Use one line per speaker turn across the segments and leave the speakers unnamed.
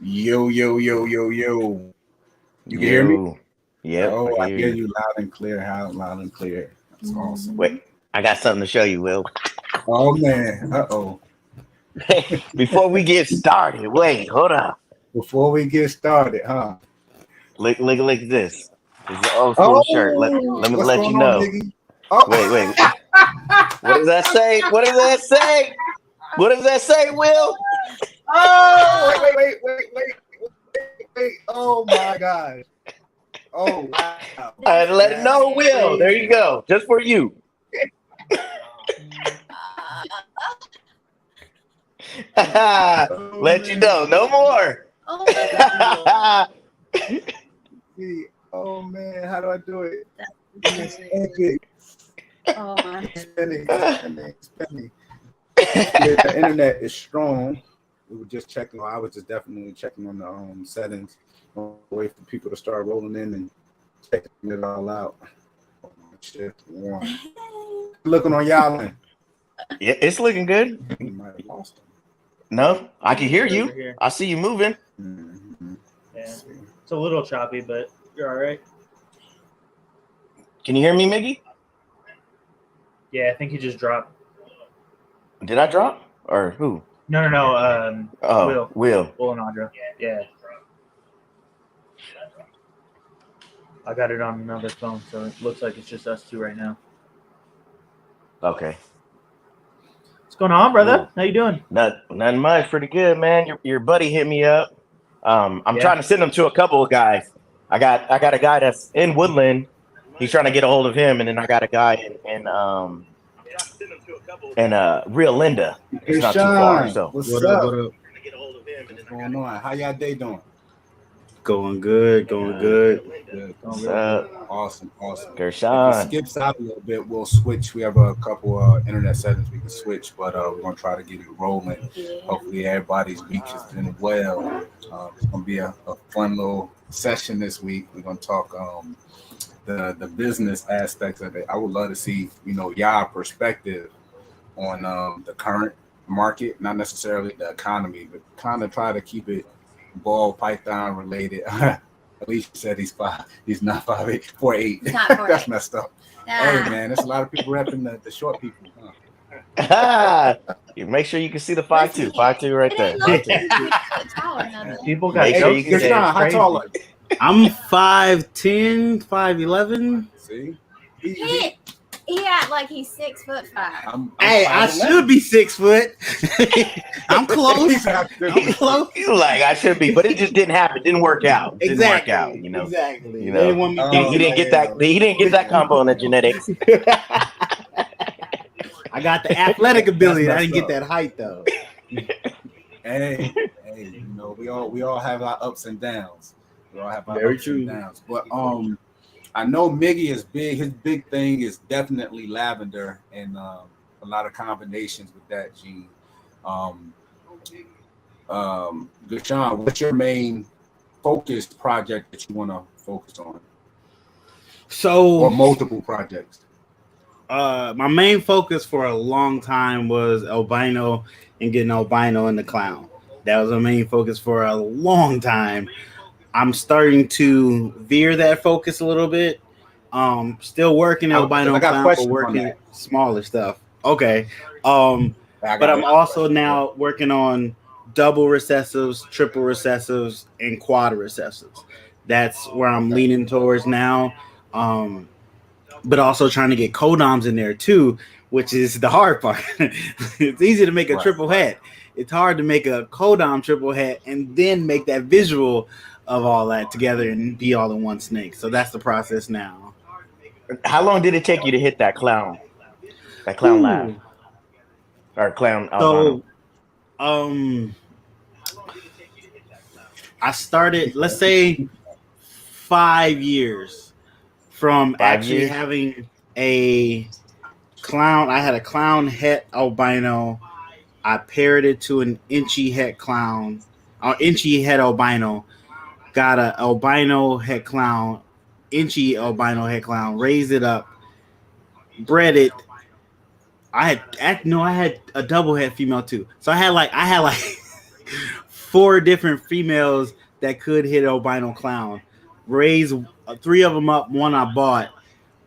Yo, yo, yo, yo, yo. You can hear me?
Yep,
Oh,
I
I
hear
hear
you.
you loud and clear, loud and clear. That's awesome.
Wait, I got something to show you, Will.
Oh, man. Uh-oh.
Before we get started, wait, hold up.
Before we get started, huh?
Look at this. This is an old school shirt.
Oh,
Let me
what's
let you
going on,
know.
Miggy? Oh,
Wait. What does that say? What does that say? What does that say, Will?
oh, wait. Oh, my gosh. Oh, wow.
I had to let it know, Will. There
Crazy.
you go. Just for you.
Oh,
Let you
man.
know. No more.
Oh my
Oh, man. How do I do it? It's
god.
epic.
Oh my.
Spinning. Yeah, the internet is strong. We were just checking. I was just definitely checking on the settings. Wait for people to start rolling in and checking it all out. Shift one. Looking on y'all.
Yeah, it's looking good.
You might have lost them.
No, I can hear you.
Here.
I see you moving.
Mm-hmm.
Yeah. It's a little choppy, but you're all right.
Can you hear me, Miggy?
Yeah, I think he just dropped.
Did I drop? Or who?
No.
Oh, Will.
Will and Audra. Yeah. I got it on another phone, so it looks like it's just us two right now.
Okay.
What's going on, brother?
Ooh.
How you doing?
Nothing much. Pretty good, man. Your buddy hit me up. I'm
Yeah.
trying to send him to a couple of guys. I got a guy that's in Woodland. He's trying to get a hold of him, and then I got a guy in Real Linda. It's
Hey,
not too far.
Sean,
So
what's
What
up?
up? What up?
What's going on? How y'all day doing?
Going good.
Good.
what's up,
Awesome. If it
Gershon?
skips out a little bit, we'll switch. We have a couple internet settings we can switch, but we're gonna try to get it rolling. Hopefully, everybody's week has been well. It's gonna be a fun little session this week. We're gonna talk the business aspects of it. I would love to see y'all perspective on the current market, not necessarily the economy, but kind of try to keep it ball python related. At least he said he's not 5'8", 4'8".
He's not 4'8".
That's messed up.
Ah.
Hey man, there's a lot of people repping the short people. Huh?
You make sure you can see the 5'2", 5'2" right there.
People got
Make sure
jokes
you can
today.
say
Gershon,
It's
how
crazy.
tall are you?
I'm 5'10", 5'11".
See,
He act like he's 6'5".
I'm
Hey, I
5'11".
should be 6 foot. I'm close.
Exactly.
I'm close.
You like I should be, but it just didn't happen. Didn't work out. Didn't
Exactly.
work out. You know.
Exactly.
You
They
know.
want me
Oh,
He didn't get
man.
that. He didn't get that combo in the genetics.
I got the athletic ability. I didn't
messed
get
up.
that height though.
Hey, we all have our ups and downs. We all have our
Very
ups
true.
and downs. But I know Miggy is big. His big thing is definitely lavender and a lot of combinations with that gene. Gershon, what's your main focus project that you want to focus on, or
So
multiple projects?
my main focus for a long time was albino and getting albino in the clown. That was my main focus for a long time. I'm starting to veer that focus a little bit. Still working albino
I got
clown, but
questions on
working
that.
smaller stuff. Okay.
I
But
got
I'm
it.
also now working on double recessives, triple recessives, and quad recessives. That's where I'm leaning towards now. But also trying to get codoms in there too, which is the hard part. It's easy to make a
Right.
triple hat. It's hard to make a codom triple hat and then make that visual of all that together and be all in one snake. So that's the process now.
How long did it take you to hit that clown? That clown laugh
Ooh.
or clown albino?
So, I started, let's say, 5 years from
5
actually
years?
having a clown. I had a clown het albino. I paired it to an inchy het clown, or inchy het albino. Got a albino het clown, inchy albino het clown. Raised it up, bred it. I had a double het female too. So I had like 4 different females that could hit albino clown. Raised 3 of them up. One I bought.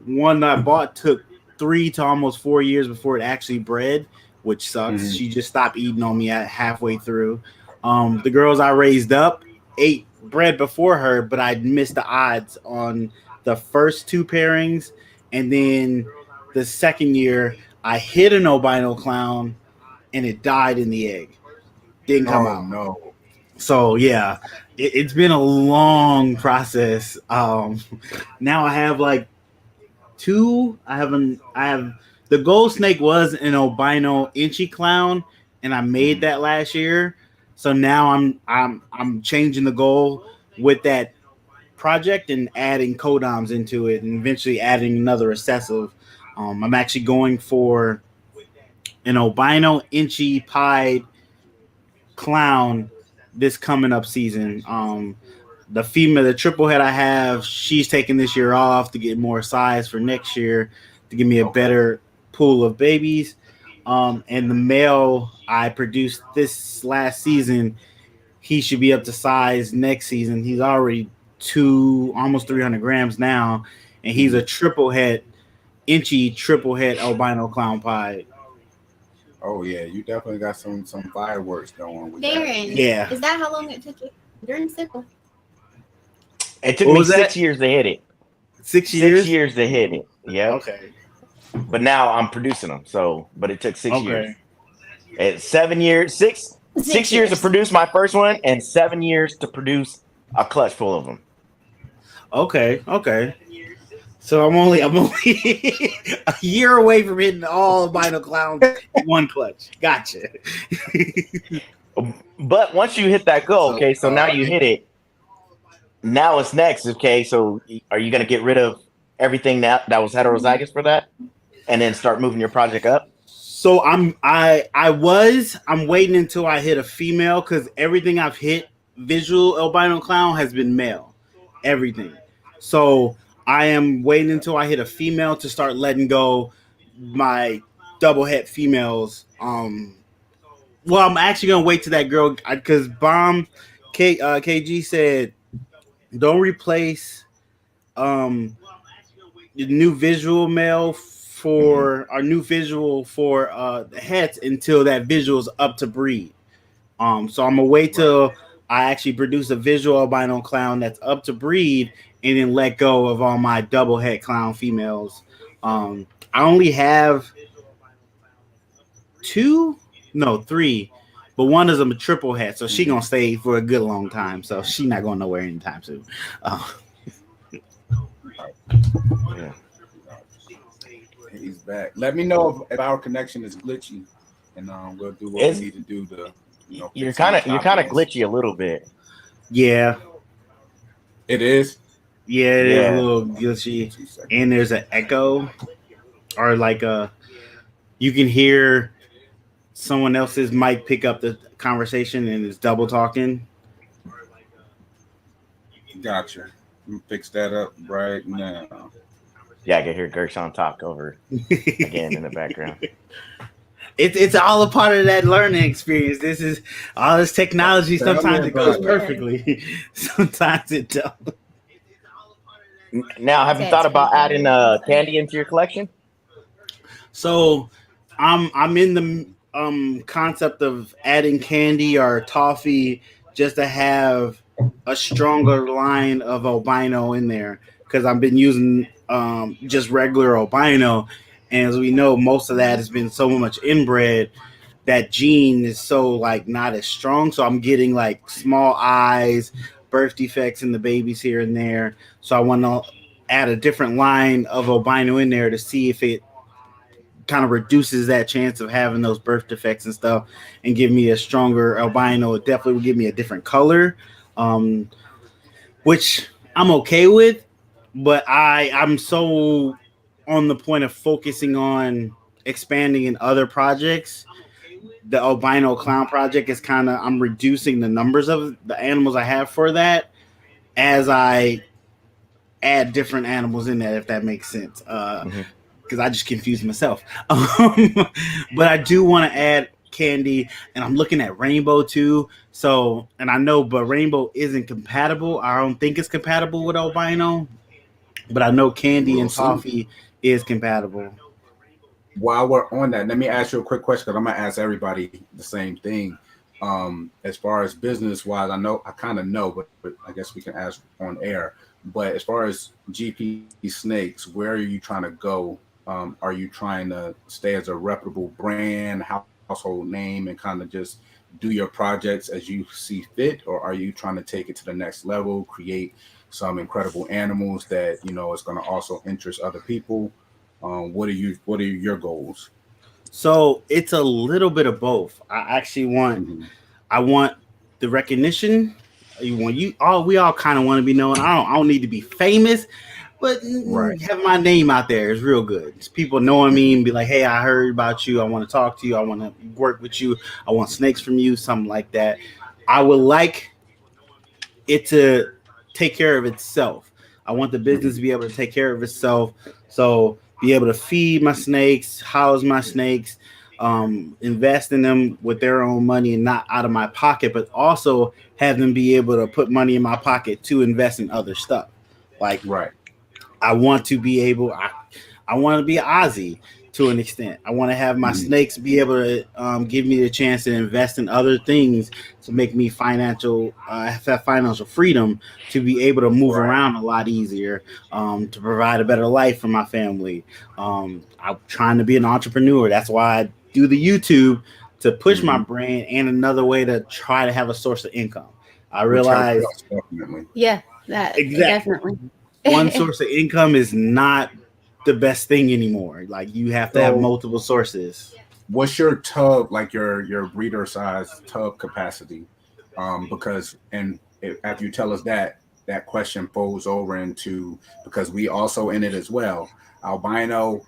One I bought took 3 to almost 4 years before it actually bred, which sucks.
Mhm.
She just stopped eating on me at halfway through. The girls I raised up ate bred before her, but I missed the odds on the first 2 pairings, and then the second year I hit an albino clown and it died in the egg. Didn't come
Oh
out.
no.
So yeah, it's been a long process. Now I have like 2. I have the gold snake was an albino inchy clown, and I made that last year. So now I'm changing the goal with that project and adding codoms into it, and eventually adding another recessive. I'm actually going for an albino inchy pied clown this coming up season. The female, the triple head I have, she's taking this year off to get more size for next year to give me a better pool of babies. And the male I produced this last season, he should be up to size next season. He's already almost 300 grams now, and he's a triple head, inchy triple head albino clown pie.
Oh yeah, you definitely got some fireworks going with
Darren,
Yeah.
is that how long it took you? During sickle.
It took
What
me
was that?
6 years to hit it.
6 years?
6 years to hit it. Yeah.
Okay.
But now I'm producing them. So, but it took 6 years.
Okay.
It's 7 years, 6
6
years to produce my first one, and 7 years to produce a clutch full of them.
Okay. So I'm only a year away from hitting all albino clowns in one clutch. Gotcha.
But once you hit that goal, okay, so now you hit it. Now it's next, okay. So are you gonna get rid of everything that was heterozygous for that, and then start moving your project up?
So I'm waiting until I hit a female, because everything I've hit visual albino clown has been male. Everything. So I am waiting until I hit a female to start letting go my double head females. Well, I'm actually gonna wait till that girl, because KG said don't replace the new visual male for our new visual for the heads until that visual is up to breed. So I'm gonna wait till I actually produce a visual albino clown that's up to breed, and then let go of all my double head clown females. I only have 3, but one is a triple head, so she gonna stay for a good long time. So she not going nowhere anytime soon.
Yeah.
He's back. Let me know if our connection is glitchy, and we'll do what we need to do to.
You're kind of glitchy a little bit.
Yeah,
It is.
yeah, it is a little glitchy, and there's an echo, or like you can hear someone else's mic pick up the conversation and it's double talking.
Gotcha. Fix that up right now.
Yeah, I can hear Gershon talk over again in the background.
It's all a part of that learning experience. This is all this technology. Sometimes it goes perfectly. Sometimes it don't.
Now, have you thought about adding candy into your collection?
So I'm in the concept of adding candy or toffee just to have a stronger line of albino in there, because I've been using just regular albino, and as we know, most of that has been so much inbred that gene is so like not as strong. So I'm getting like small eyes, birth defects in the babies here and there. So I want to add a different line of albino in there to see if it kind of reduces that chance of having those birth defects and stuff, and give me a stronger albino. It definitely will give me a different color, which I'm okay with, but I'm so on the point of focusing on expanding in other projects. The albino clown project is kind of, I'm reducing the numbers of the animals I have for that as I add different animals in that, if that makes sense. Because I just confused myself. But I do want to add Candy, and I'm looking at Rainbow too. So, and I know, but Rainbow isn't compatible. I don't think it's compatible with albino, but I know Candy
We'll
and
see.
Toffee is compatible.
While we're on that, let me ask you a quick question because I'm gonna ask everybody the same thing. As far as business wise, I kind of know, but I guess we can ask on air. But as far as GP Snakes, where are you trying to go? Are you trying to stay as a reputable brand, household name, and kind of just do your projects as you see fit, or are you trying to take it to the next level, create some incredible animals that is going to also interest other people? What are your goals?
So it's a little bit of both.
Mhm.
I want the recognition. We all kind of want to be known. I don't need to be famous, but
Right.
having my name out there is real good. It's people knowing me and be like, "Hey, I heard about you. I want to talk to you. I want to work with you. I want snakes from you." Something like that. I would like it to take care of itself. I want the business
Mhm.
to be able to take care of itself. So be able to feed my snakes, house my snakes, invest in them with their own money and not out of my pocket, but also have them be able to put money in my pocket to invest in other stuff. Like
Right.
I want to be able. I want to be Ozzy to an extent. I want to have my
Mhm.
snakes be able to give me the chance to invest in other things to make me have financial freedom to be able to move
Right.
around a lot easier, to provide a better life for my family. I'm trying to be an entrepreneur. That's why I do the YouTube to push my
Mhm.
brand and another way to try to have a source of income. I
Which helps
realize
us definitely.
Yeah, that
exactly
definitely.
one source of income is not the best thing anymore. Like you have to have
So,
multiple sources.
what's your tub like your breeder size tub capacity? Because after you tell us that, that question folds over into because we also in it as well. Albino,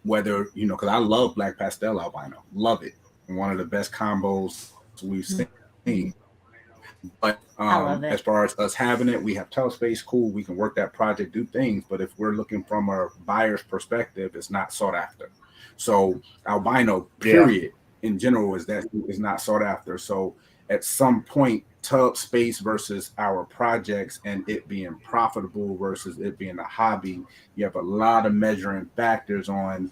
whether because I love black pastel albino, love it. One of the best combos we've seen. But
I
as
love it.
far as us having it, we have tele space, cool. We can work that project, do things. But if we're looking from a buyer's perspective, it's not sought after. So albino,
Yeah.
period, in general, is not sought after. So at some point, tub space versus our projects and it being profitable versus it being a hobby, you have a lot of measuring factors on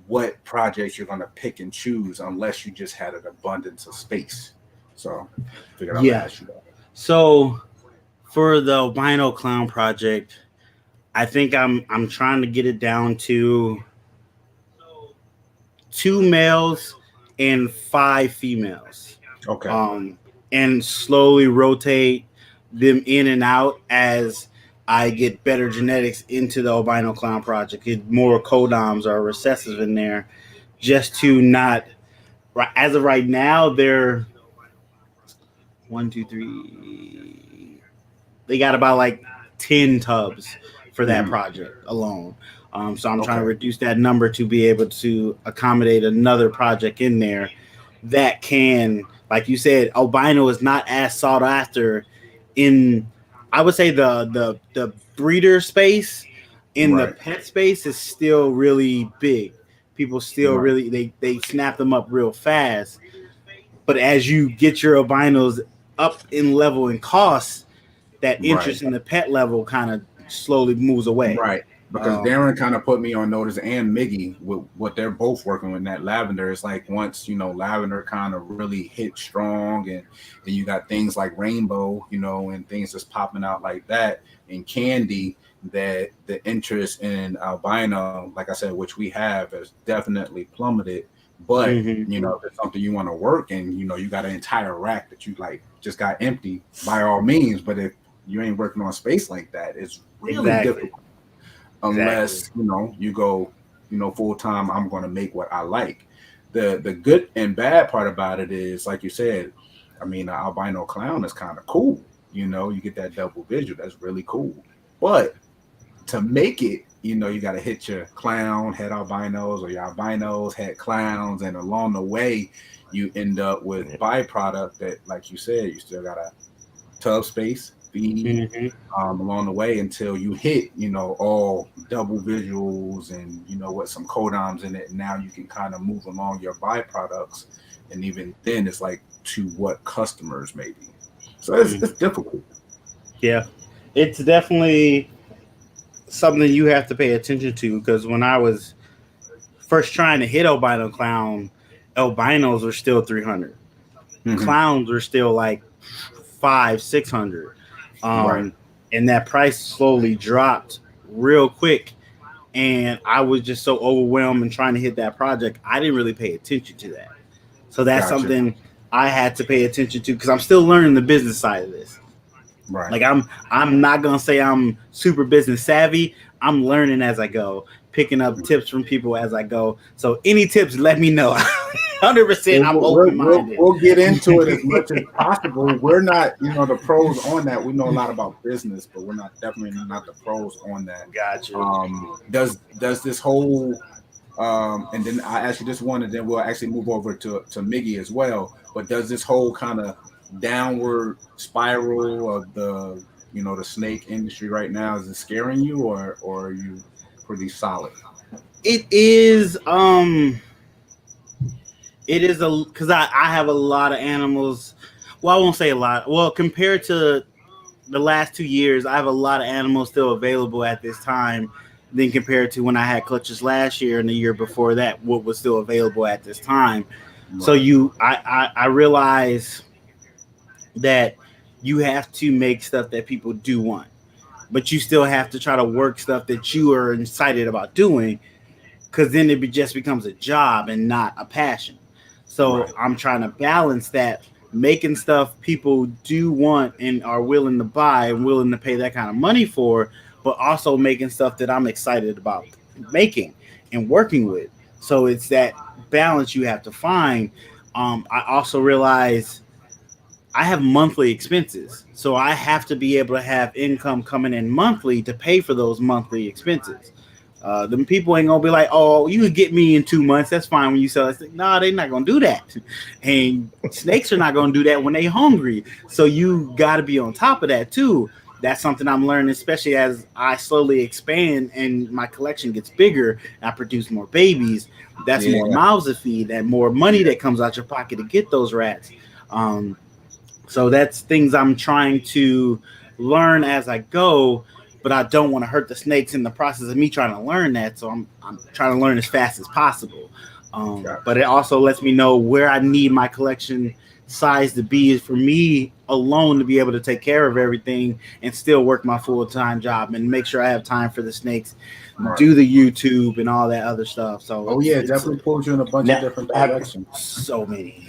what projects you're going to pick and choose unless you just had an abundance of space. So figured I would
Yeah.
ask you that.
So for the albino clown project, I think I'm trying to get it down to two males and five females.
Okay.
Um, and slowly rotate them in and out as I get better genetics into the albino clown project. Get more codoms or recessive in there, just to not. As of right now, they're one, two, three. They got about like 10 tubs for that
Hmm.
project alone. So I'm trying to
Okay.
reduce that number to be able to accommodate another project in there that can, like you said, albino is not as sought after in, I would say the breeder space. In the
Right.
pet space is still really big. People still
Right.
really they snap them up real fast. But as you get your albinos up in level and cost, that
Right.
interest in the pet level kind of slowly moves away.
Right. Because
Um,
Darren kind of put me on notice and Miggy with what they're both working with that lavender. It's like once, lavender kind of really hit strong and then you got things like rainbow, and things just popping out like that and candy that the interest in albino, like I said, which we have has definitely plummeted. But,
mhm.
if it's something you want to work and, you got an entire rack that you like just got empty by all means. But if you ain't working on space like that, it's really
Exactly.
difficult
Exactly.
unless you go full time. I'm going to make what I like. The good and bad part about it is like you said, I mean, the albino clown is kind of cool. You get that double visual, that's really cool. But to make it, you got to hit your clown head albinos or your albinos head clowns, and along the way you end up with byproduct that, like you said, you still got a tub space feed
Mhm.
along the way until you hit, all double visuals and, with some codoms in it. And now you can kind of move along your byproducts and even then, it's like to what customers maybe. So it's difficult.
Yeah, it's definitely something you have to pay attention to because when I was first trying to hit albino clown, albinos were still 300.
Mhm.
Clowns were still like 500-600.
Right.
And that price slowly dropped real quick. And I was just so overwhelmed and trying to hit that project, I didn't really pay attention to that. So that's
Gotcha.
something I had to pay attention to because I'm still learning the business side of this.
Right.
Like I'm not gonna say I'm super business savvy. I'm learning as I go, picking up tips from people as I go. So any tips, let me know. 100%, I'm open minded.
We'll get into it as much as possible. We're not, the pros on that. We know a lot about business, but we're not definitely not the pros on that.
Gotcha.
Does this whole and then I ask you this one, and then we'll actually move over to Miggy as well. But does this whole kind of downward spiral of the the snake industry right now, is it scaring you, or are you pretty solid?
It is because I have a lot of animals. Well, I won't say a lot. Well, compared to the last 2 years, I have a lot of animals still available at this time than compared to when I had clutches last year and the year before that, what was still available at this time.
Right.
So I realize that you have to make stuff that people do want, but you still have to try to work stuff that you are excited about doing, because then just becomes a job and not a passion. So
Right.
I'm trying to balance that, making stuff people do want and are willing to buy and willing to pay that kind of money for, but also making stuff that I'm excited about making and working with. So it's that balance you have to find. I also realize I have monthly expenses, so I have to be able to have income coming in monthly to pay for those monthly expenses. Them people ain't gonna be like, "Oh, you can get me in 2 months. That's fine when you sell it." No, they're not gonna do that, and snakes are not gonna do that when they hungry. So you got to be on top of that too. That's something I'm learning, especially as I slowly expand and my collection gets bigger. And I produce more babies. That's
Yeah.
more mouths to feed, and more money that comes out your pocket to get those rats. So that's things I'm trying to learn as I go, but I don't want to hurt the snakes in the process of me trying to learn that. So I'm trying to learn as fast as possible. But it also lets me know where I need my collection size to be for me alone to be able to take care of everything and still work my full-time job and make sure I have time for the snakes,
Right.
do the YouTube and all that other stuff. So
Oh yeah, definitely pulls you in a bunch of different directions.
So many.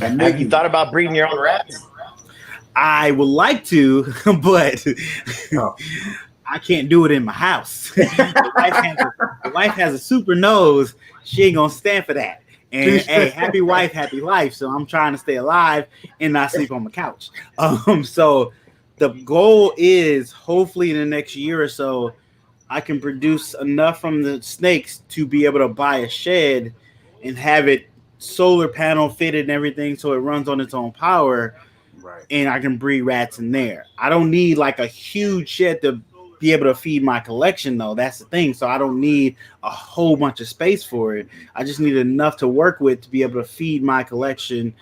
And
Have you
Miggy,
thought about breeding your own rats?
I would like to, but
Oh.
I can't do it in my house. The wife has a super nose. She ain't gonna stand for that. And hey, happy wife, happy life. So I'm trying to stay alive and not sleep on my couch. So the goal is hopefully in the next year or so, I can produce enough from the snakes to be able to buy a shed and have it solar panel fitted and everything so it runs on its own power.
Right.
And I can breed rats in there. I don't need like a huge shed to be able to feed my collection, though. That's the thing. So I don't need a whole bunch of space for it. I just need enough to work with to be able to feed my collection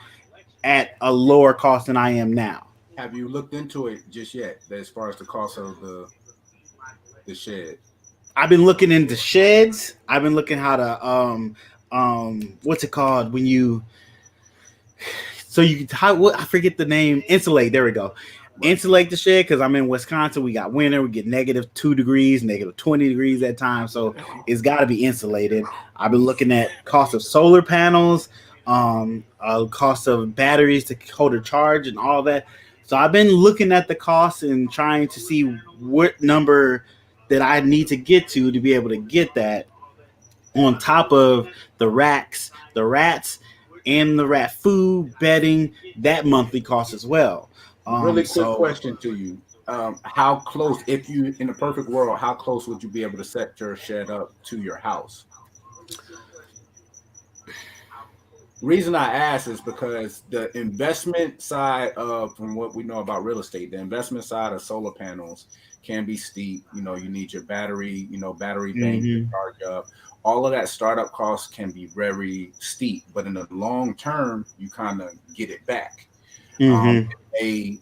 at a lower cost than I am now.
Have you looked into it just yet, as far as the cost of the shed?
I've been looking into sheds. I've been looking how to what's it called when you I forget the name. Insulate. There we go. Insulate the shed because I'm in Wisconsin. We got winter. We get -2 degrees, -20 degrees at times. So it's got to be insulated. I've been looking at cost of solar panels, cost of batteries to hold a charge, and all that. So I've been looking at the costs and trying to see what number that I need to get to be able to get that. On top of the rats, and the rat food, bedding, that monthly cost as well.
Really quick question to you. How close, if you, in a perfect world, how close would you be able to set your shed up to your house? Reason I ask is because the investment side of, from what we know about real estate, the investment side of solar panels can be steep. You know, you need your battery, battery bank to charge up. All of that startup costs can be very steep, but in the long term, you kind of get it back. It may,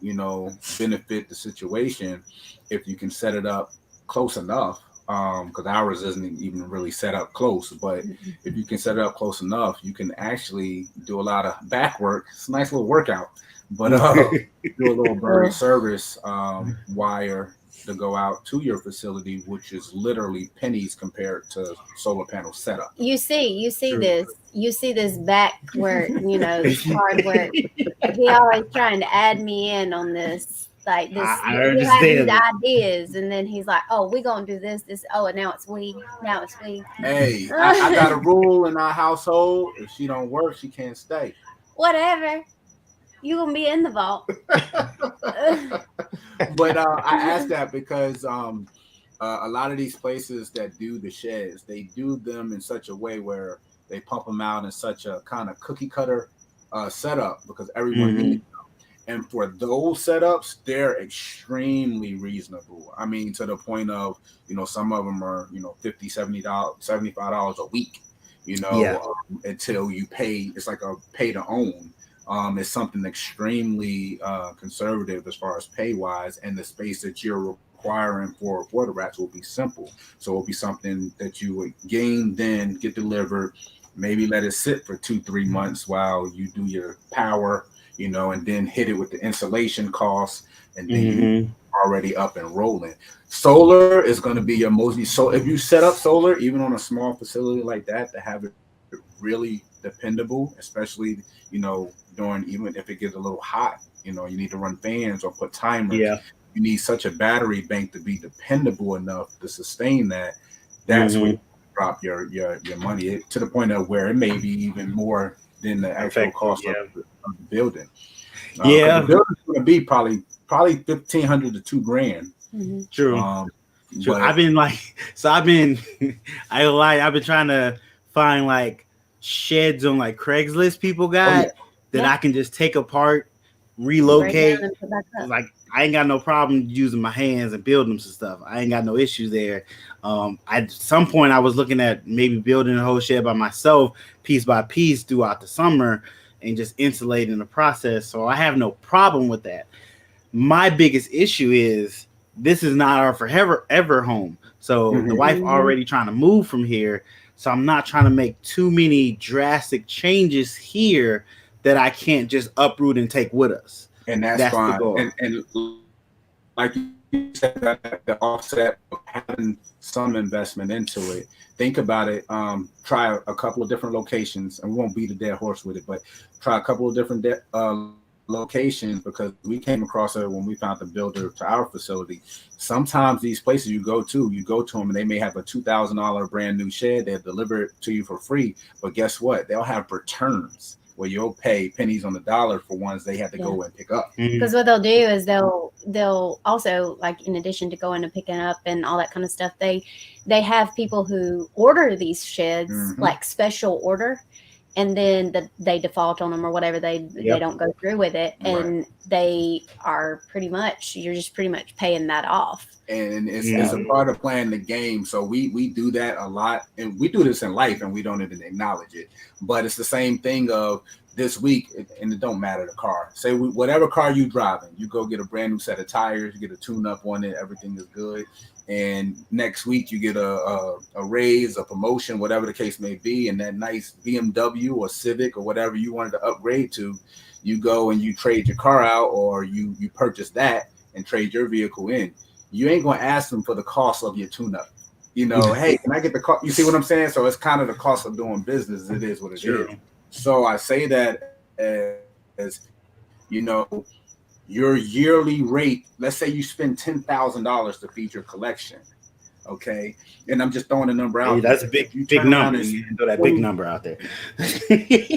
benefit the situation if you can set it up close enough. Because ours isn't even really set up close, but if you can set it up close enough, you can actually do a lot of back work. It's a nice little workout, but do a little birdie service wire to go out to your facility, which is literally pennies compared to solar panel setup.
You see this back work, this hard work. He always trying to add me in on this. Like this,
I understand
these ideas, and then he's like, "Oh, we're gonna do this. Oh, and now it's we.
Hey, I got a rule in our household: if she don't work, she can't stay.
Whatever. You gonna be in the vault.
But I asked that because a lot of these places that do the sheds, they do them in such a way where they pump them out in such a kind of cookie cutter setup because everyone needs them. And for those setups, they're extremely reasonable. I mean, to the point of, some of them are, $50, $70, $75 a week, until you pay. It's like a pay to own. It's something extremely conservative as far as pay wise, and the space that you're requiring for the rats will be simple. So it'll be something that you would gain, then get delivered, maybe let it sit for 2-3 months while you do your power, and then hit it with the insulation costs, and then you're already up and rolling. Solar is going to be your most. So if you set up solar, even on a small facility like that, to have it really dependable, especially, during, even if it gets a little hot, you need to run fans or put timers. Yeah. You need such a battery bank to be dependable enough to sustain that. That's when you drop your money to the point of where it may be even more than the actual cost of the building. The building's going to be probably $1,500 to $2,000.
True. True. I've been I've been trying to find like sheds on like Craigslist people got that I can just take apart, relocate. Like I ain't got no problem using my hands and building some stuff. I ain't got no issues there. At some point I was looking at maybe building a whole shed by myself, piece by piece throughout the summer, and just insulating the process. So I have no problem with that. My biggest issue is this is not our forever ever home. So the wife already trying to move from here. So I'm not trying to make too many drastic changes here that I can't just uproot and take with us.
And that's fine. And like you said, that the offset of having some investment into it. Think about it. Try a couple of different locations, and we won't beat a dead horse with it, but try a couple of different locations, because we came across it when we found the builder to our facility. Sometimes these places you go to them and they may have a $2,000 brand new shed. They'll deliver it to you for free, but guess what? They'll have returns where you'll pay pennies on the dollar for ones they had to go and pick up.
Because what they'll do is they'll also, like, in addition to going and picking up and all that kind of stuff, they have people who order these sheds like special order, and then they default on them or whatever, they don't go through with it, and they are you're just pretty much paying that off.
And it's a part of playing the game. So we do that a lot, and we do this in life and we don't even acknowledge it. But it's the same thing of this week, and it don't matter the car. Say whatever car you driving, you go get a brand new set of tires, you get a tune-up on it, everything is good. And next week you get a raise, a promotion, whatever the case may be, and that nice BMW or Civic or whatever you wanted to upgrade to, you go and you trade your car out, or you purchase that and trade your vehicle in. You ain't going to ask them for the cost of your tune-up. Hey, can I get the car? You see what I'm saying? So it's kind of the cost of doing business. It is what it is. So I say that as, your yearly rate, let's say you spend $10,000 to feed your collection. Okay. And I'm just throwing a number out.
Hey, that's a big number. You throw that big number out there.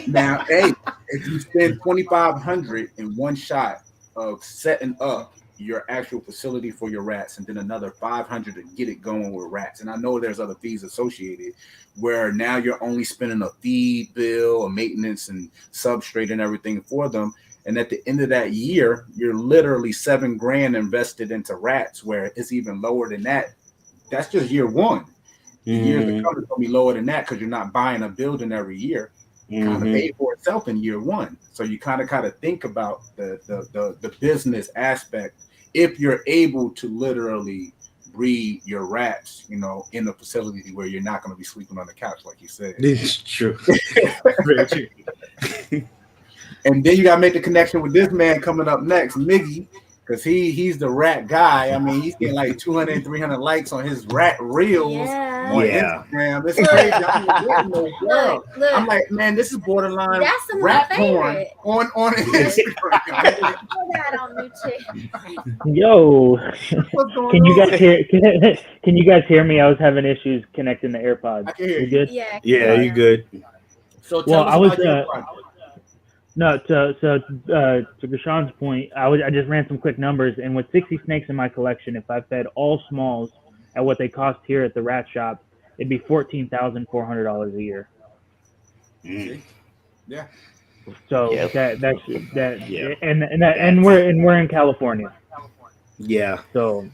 Now, hey, if you spend $2,500 in one shot of setting up your actual facility for your rats, and then another 500 to get it going with rats. And I know there's other fees associated, where now you're only spending a feed bill, a maintenance and substrate and everything for them. And at the end of that year, you're literally $7,000 invested into rats, where it's even lower than that. That's just year one. The years to come is going to be lower than that because you're not buying a building every year. Kind of pay for itself in year one. So you kind of think about the business aspect if you're able to literally breed your rats, in a facility where you're not going to be sleeping on the couch, like you said.
It's true. Very true.
And then you got to make the connection with this man coming up next, Miggy, because he's the rat guy. I mean, he's getting like 200, 300 likes on his rat reels on Instagram. It's crazy. I'm like, man, this is borderline
That's some
rat
my
porn
favorite.
on Instagram.
Yo,
What's going
can you
on?
guys hear? Can you guys hear me? I was having issues connecting the AirPods.
I can hear
You
you.
good?
Yeah, you good.
So tell us about your project.
No, to Gashan's point, I just ran some quick numbers, and with 60 snakes in my collection, if I fed all smalls at what they cost here at the rat shop, it'd be $14,400 a year.
Yeah.
So
Yep.
Yeah.
and we're in California.
Yeah.
So,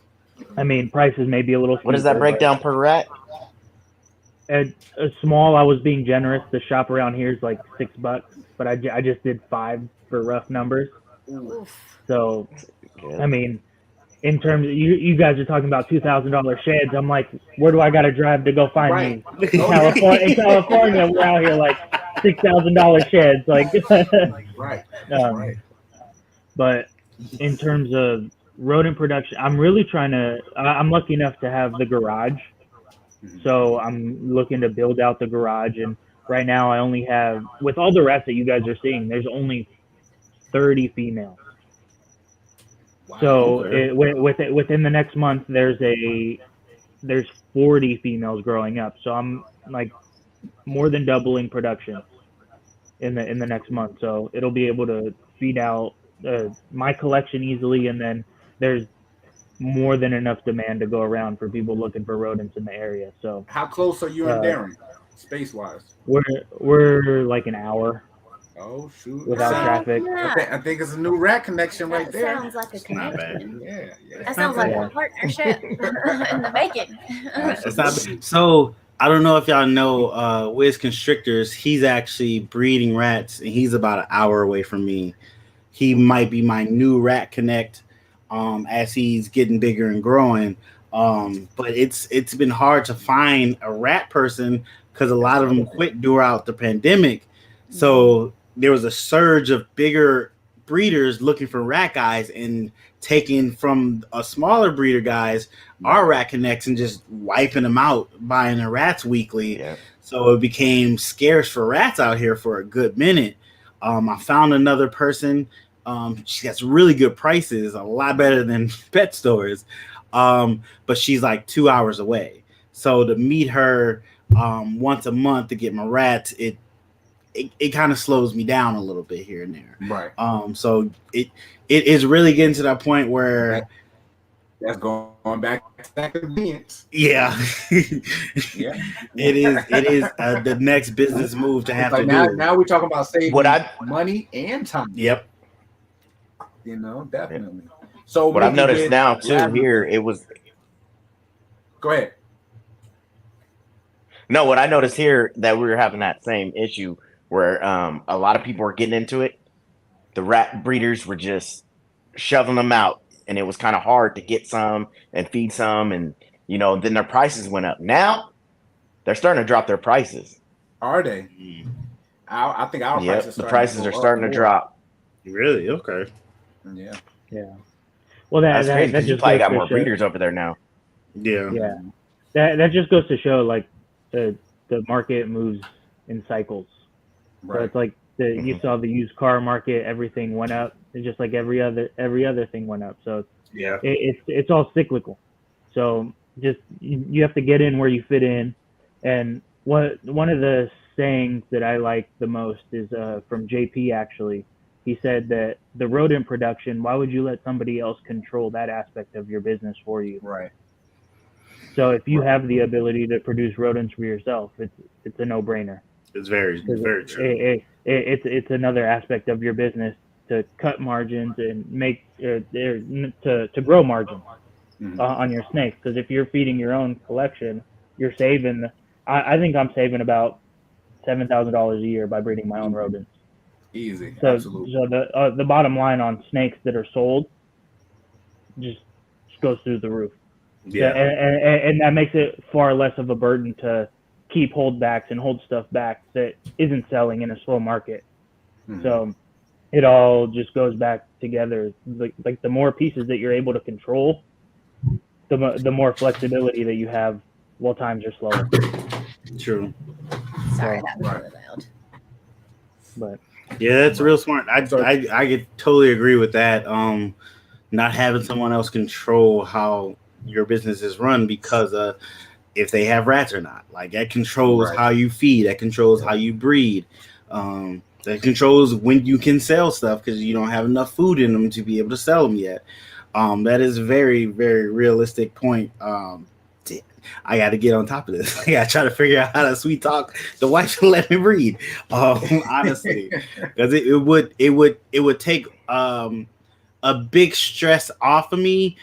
I mean, prices may be a little.
What does that
steeper,
break down per rat?
At a small, I was being generous. The shop around here is like $6, but I just did 5 for rough numbers.
Oof.
So,
Good.
I mean, in terms of, you guys are talking about $2,000 sheds. I'm like, where do I got to drive to go find these? In California, we're out here like $6,000 sheds. Like,
Right.
right. But in terms of rodent production, I'm really trying to. I'm lucky enough to have the garage. So I'm looking to build out the garage, and right now I only have, with all the rats that you guys are seeing, there's only 30 females.
Wow.
So within the next month, there's 40 females growing up. So I'm like more than doubling production in the next month. So it'll be able to feed out my collection easily, and then there's more than enough demand to go around for people looking for rodents in the area. So
how close are you and Darren, space wise?
We're like an hour.
Oh shoot!
Without traffic.
I think it's a new rat connection right there.
Sounds like a connection.
Yeah.
That sounds like a partnership in the making.
It's not bad. So I don't know if y'all know Wiz Constrictors. He's actually breeding rats, and he's about an hour away from me. He might be my new rat connect. As he's getting bigger and growing, but it's been hard to find a rat person because a lot of them quit throughout the pandemic. So there was a surge of bigger breeders looking for rat guys and taking from a smaller breeder guys our rat connects and just wiping them out, buying the rats weekly.
Yeah.
So it became scarce for rats out here for a good minute. I found another person. She has really good prices, a lot better than pet stores. But she's like 2 hours away. So to meet her once a month to get my rats, it kind of slows me down a little bit here and there.
Right.
So it is really getting to that point where
that's going back to that convenience.
Yeah.
Yeah.
It is the next business move to have
like
to do.
Now we're talking about saving money and time.
Yep.
Definitely. So
what I've noticed now too here, it was.
Go ahead.
No, what I noticed here that we were having that same issue where a lot of people were getting into it. The rat breeders were just shoving them out, and it was kind of hard to get some and feed some, and then their prices went up. Now they're starting to drop their prices.
Are they? I think our prices.
The prices are starting to drop.
Really? Okay.
Yeah.
Well,
that's
that
just you probably got more breeders over there now.
Yeah. That just goes to show like the market moves in cycles. Right. So it's like you saw the used car market, everything went up. It's just like every other thing went up. So it's all cyclical. So just you have to get in where you fit in. And one of the sayings that I like the most is from JP actually. he said that the rodent production, why would you let somebody else control that aspect of your business for you?
Right.
So if you have the ability to produce rodents for yourself, it's a no-brainer.
It's very true.
It's another aspect of your business to cut margins and make to grow margins on your snakes. Because if you're feeding your own collection, you're saving. I think I'm saving about $7,000 a year by breeding my own rodents.
Easy.
So,
Absolutely.
so the bottom line on snakes that are sold just goes through the roof.
Yeah.
And that makes it far less of a burden to keep holdbacks and hold stuff back that isn't selling in a slow market. So it all just goes back together. Like the more pieces that you're able to control, the more flexibility that you have while times are slower.
True.
Sorry, that was really loud.
But
yeah, that's real smart. I could totally agree with that. Not having someone else control how your business is run because if they have rats or not, like that controls how you feed, that controls how you breed, that controls when you can sell stuff because you don't have enough food in them to be able to sell them yet. That is a very, very realistic point. I got to get on top of this. I got to try to figure out how to sweet talk the wife and let me breed. Honestly, because it would take a big stress off of me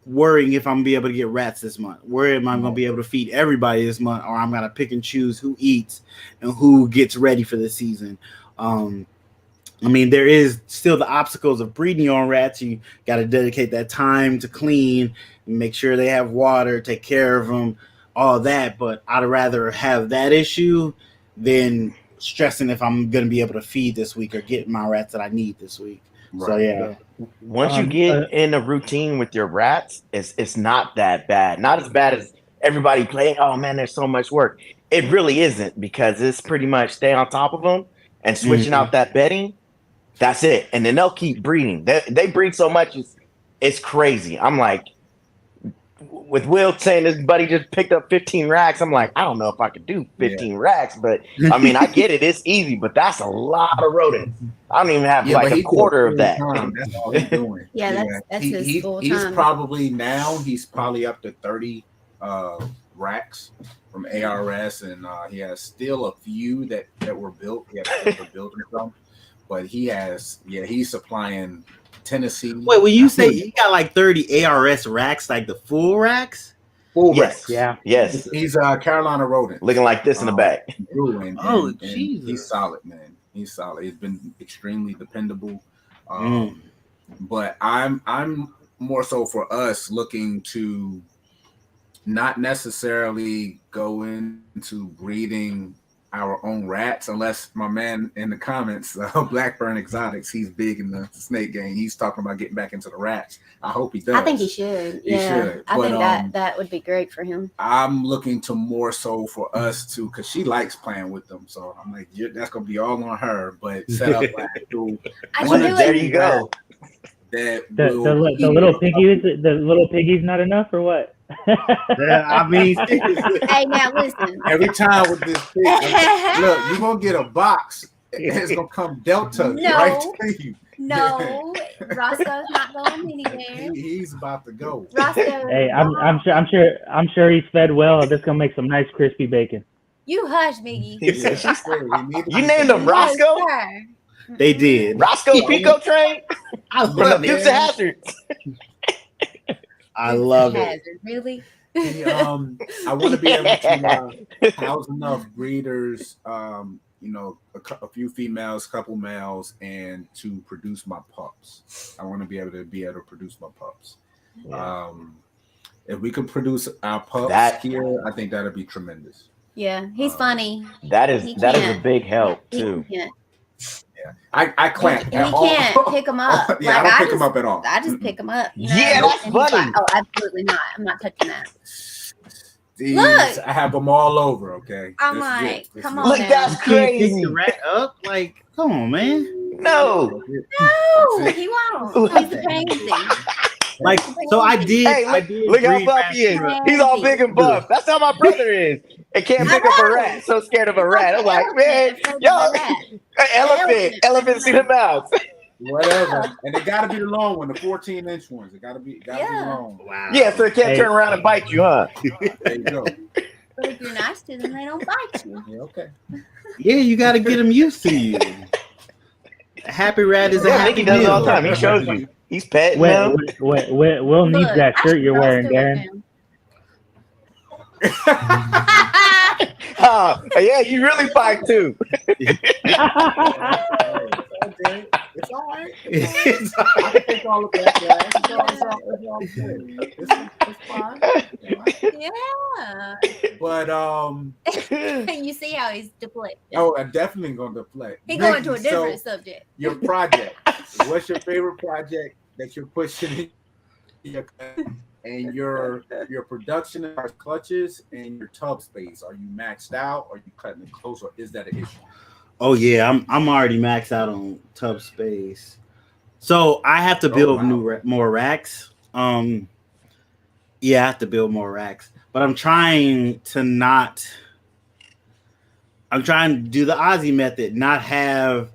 worrying if I'm gonna be able to get rats this month. Where am I gonna be able to feed everybody this month, or I'm gonna pick and choose who eats and who gets ready for the season. I mean, there is still the obstacles of breeding your own rats. You got to dedicate that time to clean, make sure they have water, take care of them, all that. But I'd rather have that issue than stressing if I'm going to be able to feed this week or get my rats that I need this week. Right. So, yeah.
Once you get in a routine with your rats, it's not that bad. Not as bad as everybody playing. Oh, man, there's so much work. It really isn't because it's pretty much stay on top of them and switching out that bedding. That's it. And then they'll keep breeding. They breed so much, it's crazy. I'm like, with Will saying his buddy just picked up 15 racks, I'm like, I don't know if I could do 15 racks, but I mean, I get it. It's easy, but that's a lot of rodents. I don't even have like a quarter of that.
That's all he's doing.
That's his full time.
He's probably up to 30 racks from ARS, and he has still a few that were built. He has to build some. But he's supplying Tennessee.
Wait, when you say he got like 30 ARS racks, like the full racks?
Full racks.
Yeah.
Yes.
He's Carolina rodent.
Looking like this in the back.
And he's solid, man. He's solid. He's been extremely dependable. But I'm more so for us looking to not necessarily go into breeding our own rats, unless my man in the comments, Blackburn Exotics, he's big in the snake game. He's talking about getting back into the rats. I hope he does.
I think he should. I think that would be great for him.
I'm looking to more so for us to, because she likes playing with them. So I'm like, that's going to be all on her. But set up like
there you go.
The little piggy, the little piggy's not enough or what?
Yeah, I mean,
hey, now listen.
Every time with this pig, look, you're gonna get a box. It's gonna come Delta right to you.
No, Roscoe's not going anywhere.
He's about to go.
Roscoe.
Hey, I'm sure he's fed well. This gonna make some nice crispy bacon.
You hush, Miggy.
You named him Roscoe?
They did.
Roscoe Pico Train?
I love
Dukes of Hazzard.
I love it.
Really?
I want to be able to house enough breeders, a few females, couple males, and to produce my pups. I want to be able to produce my pups. Yeah. If we could produce our pups here, I think that'd be tremendous.
Yeah, he's funny.
That is a big help too.
Yeah, I clamp.
He can't pick them up.
Yeah, I don't pick them up at all.
I just pick them up.
Yeah, that's funny.
Like, oh, absolutely not. I'm not touching that.
Look, I have them all over. Okay,
I'm like, come on.
Look, that's crazy.
Pick the rat up, like, come on, man.
No,
he won't. He's crazy.
Like, so I did.
Hey, look how buff he is. He's all big and buff. That's how my brother is. It can't
I
pick up a
know.
rat. So scared of a rat. I'm like,
Elephant
man,
afraid of
y'all,
the rat.
elephant, elephant see the mouse.
Whatever. And it gotta be the long one, the 14-inch ones. It gotta be long.
Wow.
Yeah, so it can't turn around and bite you, huh?
There you go.
But if you're nice to them, they don't bite you.
Yeah, okay.
Yeah, you got to get them used to you. A happy rat is a
Yeah,
happy
Mickey does it
meal.
all the time. He shows you. He's petting
Will
them.
needs
Look,
that
I
shirt you're
should
wearing,
roast it
Darren.
with him.
Oh, yeah, you really bite too.
It's all right.
It's
I can take all of that, guys. It's fine.
Yeah.
But
You see how he's deflecting.
oh, I'm definitely gonna deflect.
He going to a
Mickey,
different
so
subject.
your project. What's your favorite project that you're pushing in your and your production as far as clutches and your tub space? Are you maxed out? Are you cutting it close, or is that an issue?
Oh yeah, I'm already maxed out on tub space, so I have to build more racks. Yeah, I have to build more racks, but I'm trying to do the Aussie method, not have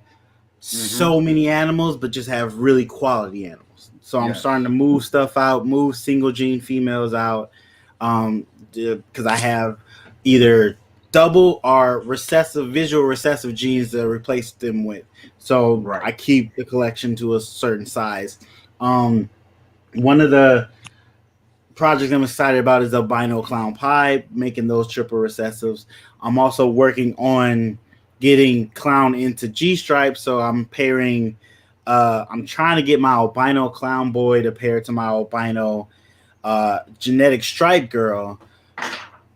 so many animals, but just have really quality animals. So I'm starting to move stuff out, move single gene females out, because I have either double or visual recessive genes to replace them with. So I keep the collection to a certain size. One of the projects I'm excited about is albino clown pie, making those triple recessives. I'm also working on getting clown into G stripes, so I'm pairing. I'm trying to get my albino clown boy to pair to my albino genetic stripe girl,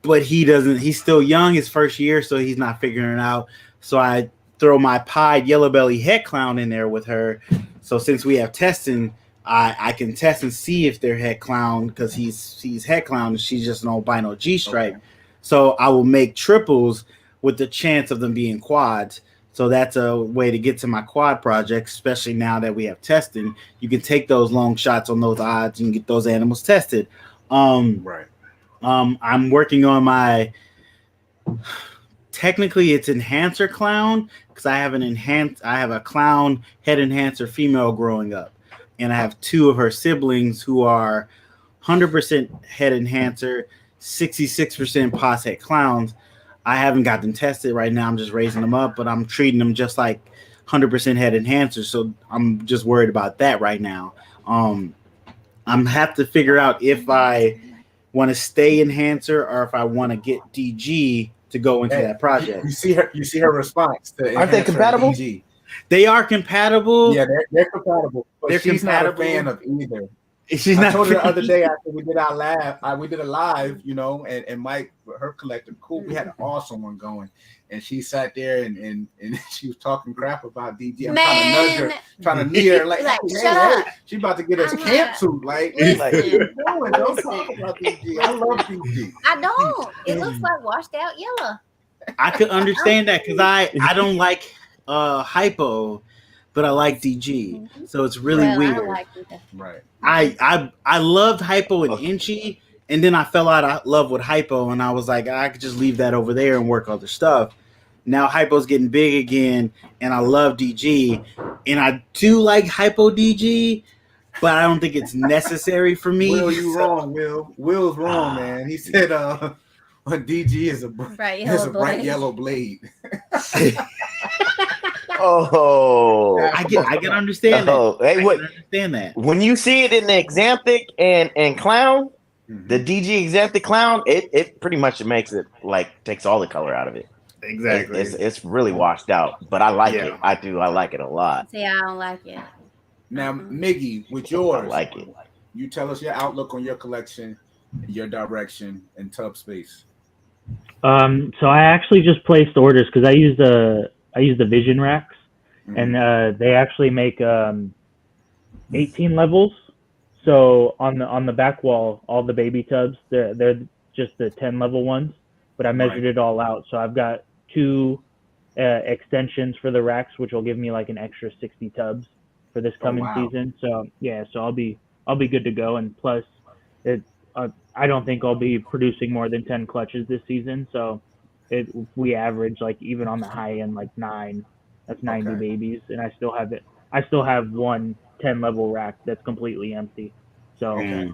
but he doesn't. He's still young, his first year, so he's not figuring it out. So I throw my pied yellow belly het clown in there with her. So since we have testing, I can test and see if they're het clown, because he's het clown and she's just an albino G stripe. Okay. So I will make triples with the chance of them being quads. So that's a way to get to my quad project, especially now that we have testing. You can take those long shots on those odds and get those animals tested. I'm working on my, technically it's enhancer clown, because I have a clown head enhancer female growing up, and I have two of her siblings who are 100% head enhancer, 66% pos het clowns. I haven't got them tested right now. I'm just raising them up, but I'm treating them just like 100% head enhancers. So I'm just worried about that right now. I'm have to figure out if I want to stay enhancer or if I want to get DG to go into that project.
You see her response to
aren't they compatible?
DG.
They are compatible.
Yeah, they're compatible. But she's not a fan of either. I told her the other day after we did our we did a live, and Mike, her collective, cool. We had an awesome one going, and she sat there and she was talking crap about DG. I'm trying to nudge her, trying to near her, like shut up. She about to get us camp suit, like don't talk about DG. I love DG.
I don't. It looks like washed out yellow.
I could understand that, because I don't like hypo, but I like DG, so it's really weird. I loved hypo and Inchy, and then I fell out of love with hypo, and I was like, I could just leave that over there and work other stuff. Now hypo's getting big again, and I love DG, and I do like hypo DG, but I don't think it's necessary for me.
Will, you wrong, Will. Will's wrong, man. He said DG is a bright yellow blade.
Oh,
I can understand that.
Hey,
I can understand that.
When you see it in the Exanthic and clown, the DG Exanthic clown, it pretty much makes it like takes all the color out of it.
Exactly.
It's really washed out, but I like it. I like it a lot.
See, I don't like it.
Now, Miggy, with yours,
I like it.
You tell us your outlook on your collection, your direction, and tub space.
So I actually just placed orders because I use the Vision racks, and they actually make 18 levels. So on the back wall, all the baby tubs, they're just the 10 level ones. But I measured it all out, so I've got 2 extensions for the racks, which will give me like an extra 60 tubs for this coming season. So yeah, so I'll be good to go. And plus, I don't think I'll be producing more than 10 clutches this season. So we average like even on the high end like 9. That's 90
Okay.
babies, and I still have it. I still have one 10 level rack that's completely empty. So
Okay.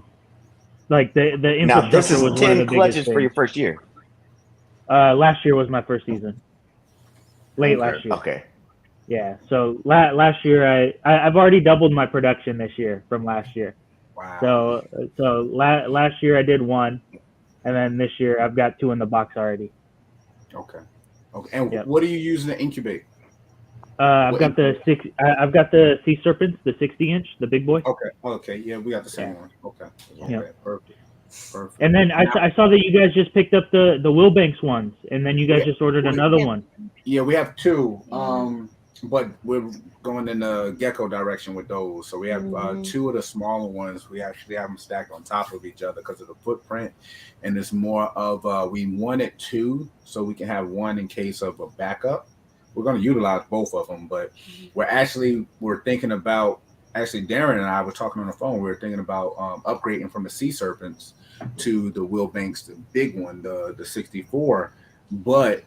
like the
Now this
infrastructure
is
was one of
10
the biggest
clutches for
things.
your first year.
Last year was my first season. Late
Okay.
last year.
Okay.
Yeah. So last year I've already doubled my production this year from last year.
Wow.
So last year I did 1, and then this year I've got 2 in the box already.
Okay. Okay. And
Yep.
what are you using to incubate?
I've
What
got the sea serpents, the 60-inch, the big boy.
Okay. Okay. Yeah, we got the same
Yeah.
one. Okay.
Yeah.
Okay. Perfect. Perfect.
And then I saw that you guys just picked up the Wilbanks ones, and then you guys just ordered another one.
Yeah, we have 2. But we're going in the gecko direction with those. So we have 2 of the smaller ones. We actually have them stacked on top of each other because of the footprint. And it's more of we wanted 2 so we can have 1 in case of a backup. We're going to utilize both of them, but we're thinking about, actually Darren and I were talking on the phone. We were thinking about upgrading from the sea serpents to the Wilbanks, the big one, the 64. But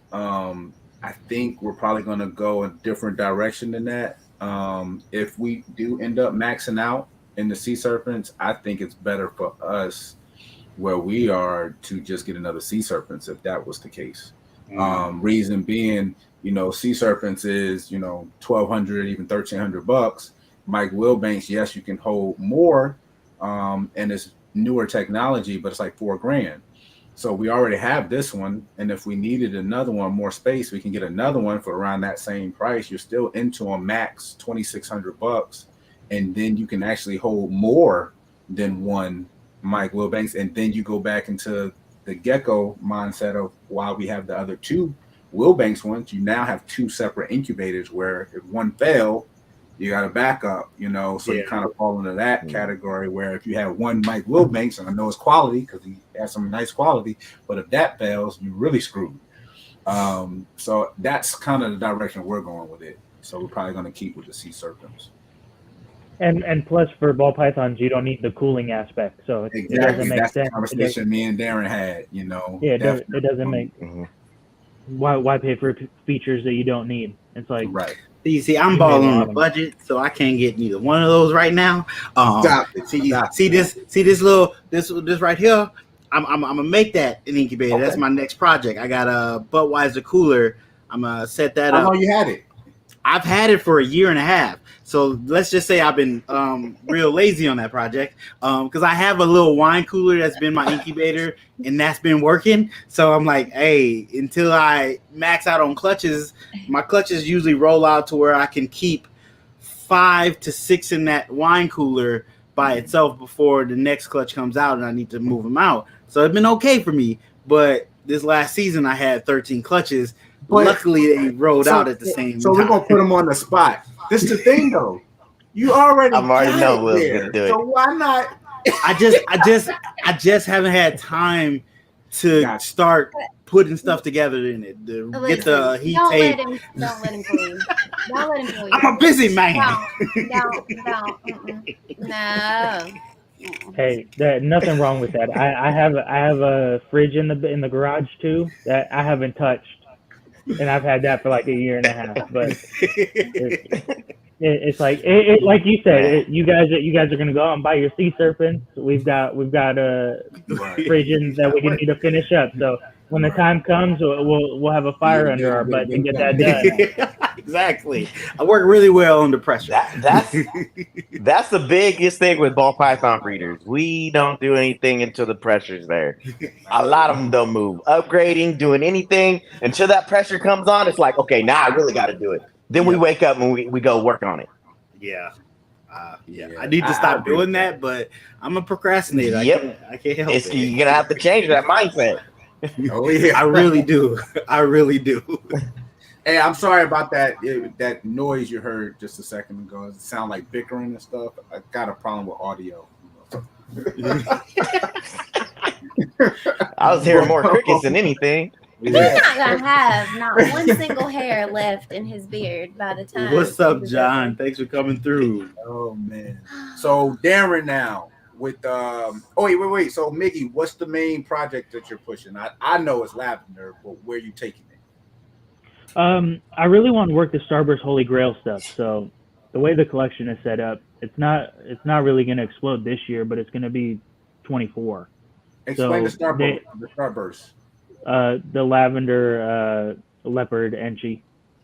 I think we're probably going to go a different direction than that. If we do end up maxing out in the sea serpents, I think it's better for us where we are to just get another sea serpents if that was the case. Reason being, sea serpents is, $1,200, even $1,300. Mike Wilbanks, yes, you can hold more, and it's newer technology, but it's like $4,000. So we already have this one, and if we needed another one, more space, we can get another one for around that same price. You're still into a max $2,600, and then you can actually hold more than one Mike Wilbanks, and then you go back into the gecko mindset of why we have the other 2 Wilbanks ones. You now have 2 separate incubators where if one failed, you got a backup, so you kind of fall into that category where if you have one Mike Wilbanks, and I know it's quality because he has some nice quality, but if that fails, you really screwed. So that's kind of the direction we're going with it. So we're probably going to keep with the sea serpents.
And plus for ball pythons, you don't need the cooling aspect, so it doesn't make
That's
sense.
the conversation me and Darren had.
Yeah, it doesn't make. Why pay for features that you don't need? It's like
right.
See, I'm balling on a budget, so I can't get neither one of those right now.
Stop it.
See this right here. I'm gonna make that an incubator. Okay. That's my next project. I got a Budweiser cooler. I'm gonna set that up.
How long you had it?
I've had it for a year and a half. So let's just say I've been real lazy on that project because I have a little wine cooler that's been my incubator and that's been working. So I'm like, hey, until I max out on clutches, my clutches usually roll out to where I can keep 5 to 6 in that wine cooler by itself before the next clutch comes out and I need to move them out. So it's been okay for me. But this last season I had 13 clutches. But luckily they rolled out at the same time.
So we're gonna put them on the spot. This is the thing though. You already
know Will's gonna do it.
So why not?
I just haven't had time to start putting stuff together in it. Get the heat tape.
Don't let him fool you. Don't let him fool you.
I'm a busy man.
Don't. No.
Hey, nothing wrong with that. I have a fridge in the garage too that I haven't touched, and I've had that for like a year and a half. But it's like like you said, you guys are gonna go out and buy your sea serpents. We've got a fridge that we need to finish up. So when the time comes, we'll have a fire under our butt to get that done.
Exactly. I work really well under pressure.
That's the biggest thing with ball python breeders. We don't do anything until the pressure's there. A lot of them don't move. Upgrading, doing anything until that pressure comes on. It's like, okay, now I really got to do it. Then we wake up and we go work on it.
Yeah. I need to stop doing that, but I'm a procrastinator.
Yep.
I can't help it.
You're going to have to change that mindset.
Oh, yeah.
I really do.
Hey, I'm sorry about that. That noise you heard just a second ago. It sounded like bickering and stuff. I got a problem with audio.
I was hearing more crickets than anything.
He's not gonna have not one single hair left in his beard by the time.
What's up, John? Thanks for coming through.
Oh man. So Darren, now with wait. So Miggy, what's the main project that you're pushing? I know it's lavender, but where are you taking it?
I really want to work the Starburst Holy Grail stuff. So the way the collection is set up, it's not really going to explode this year, but it's going to be 24.
Explain
So
the Starburst.
The lavender leopard enchi.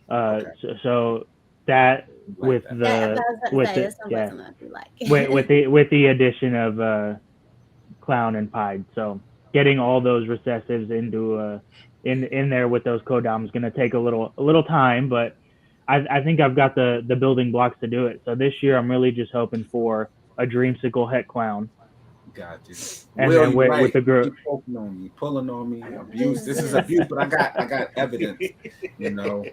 Okay.
So that
Like
with
that.
with the addition of clown and pied. So getting all those recessives into in there with those codoms is going to take a little time, but I think I've got the building blocks to do it. So this year I'm really just hoping for a dreamsicle het clown.
Got you.
And
Will,
then with the group,
keep poking on me, pulling on me, abuse. This is abuse, but I got evidence, you know.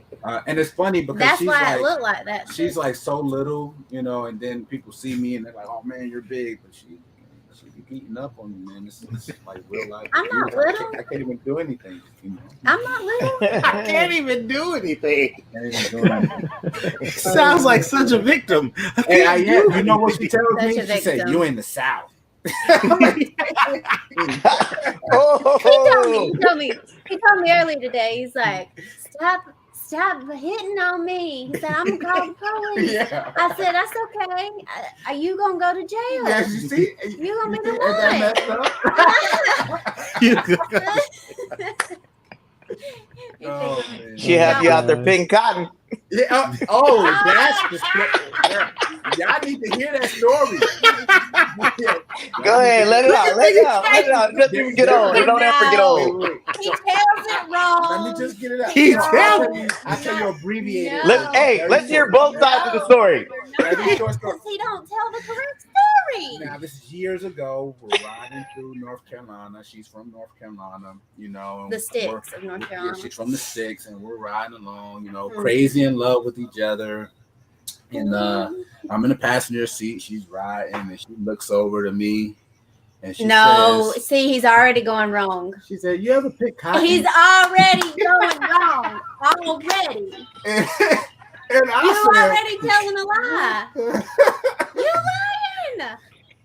And it's funny because
that's
she's
why
like,
it looked like that.
She's like so little, you know, and then people see me and they're like, "Oh man, you're big," but she be beating up on me, man. This is like real life.
I'm not little.
I can't even do anything. You know?
I'm not little.
I can't even do anything.
Can't even do anything.
Sounds like such a victim.
Hey, you know what she tells me?
Such a
She said,
victim.
"You in the South."
He told me earlier today. He's like, stop hitting on me. He said, I'm gonna call the police.
Yeah.
I said, that's okay. Are you gonna go to jail?
Yeah, you see,
You gonna be the
one. Oh, man.
She have you out there picking cotton.
Yeah. That's the story. Y'all need to hear that story.
Go ahead, let it out. It doesn't even get old. It don't ever get old.
He tells it wrong.
Let me just get it out.
He
I'll tell you abbreviated.
No.
Let's hear both sides of the story.
Because he don't tell the correct story.
Now, this is years ago. We're riding through North Carolina. She's from North Carolina, you know.
The sticks of North Carolina.
Yeah, she's from the sticks, and we're riding along, you know, crazy in love with each other. And I'm in the passenger seat. She's riding, and she looks over to me, and she says,
see, he's already going wrong.
She said, "You ever pick cotton?"
He's already going wrong. Already.
And I said,
already telling a lie. You lying.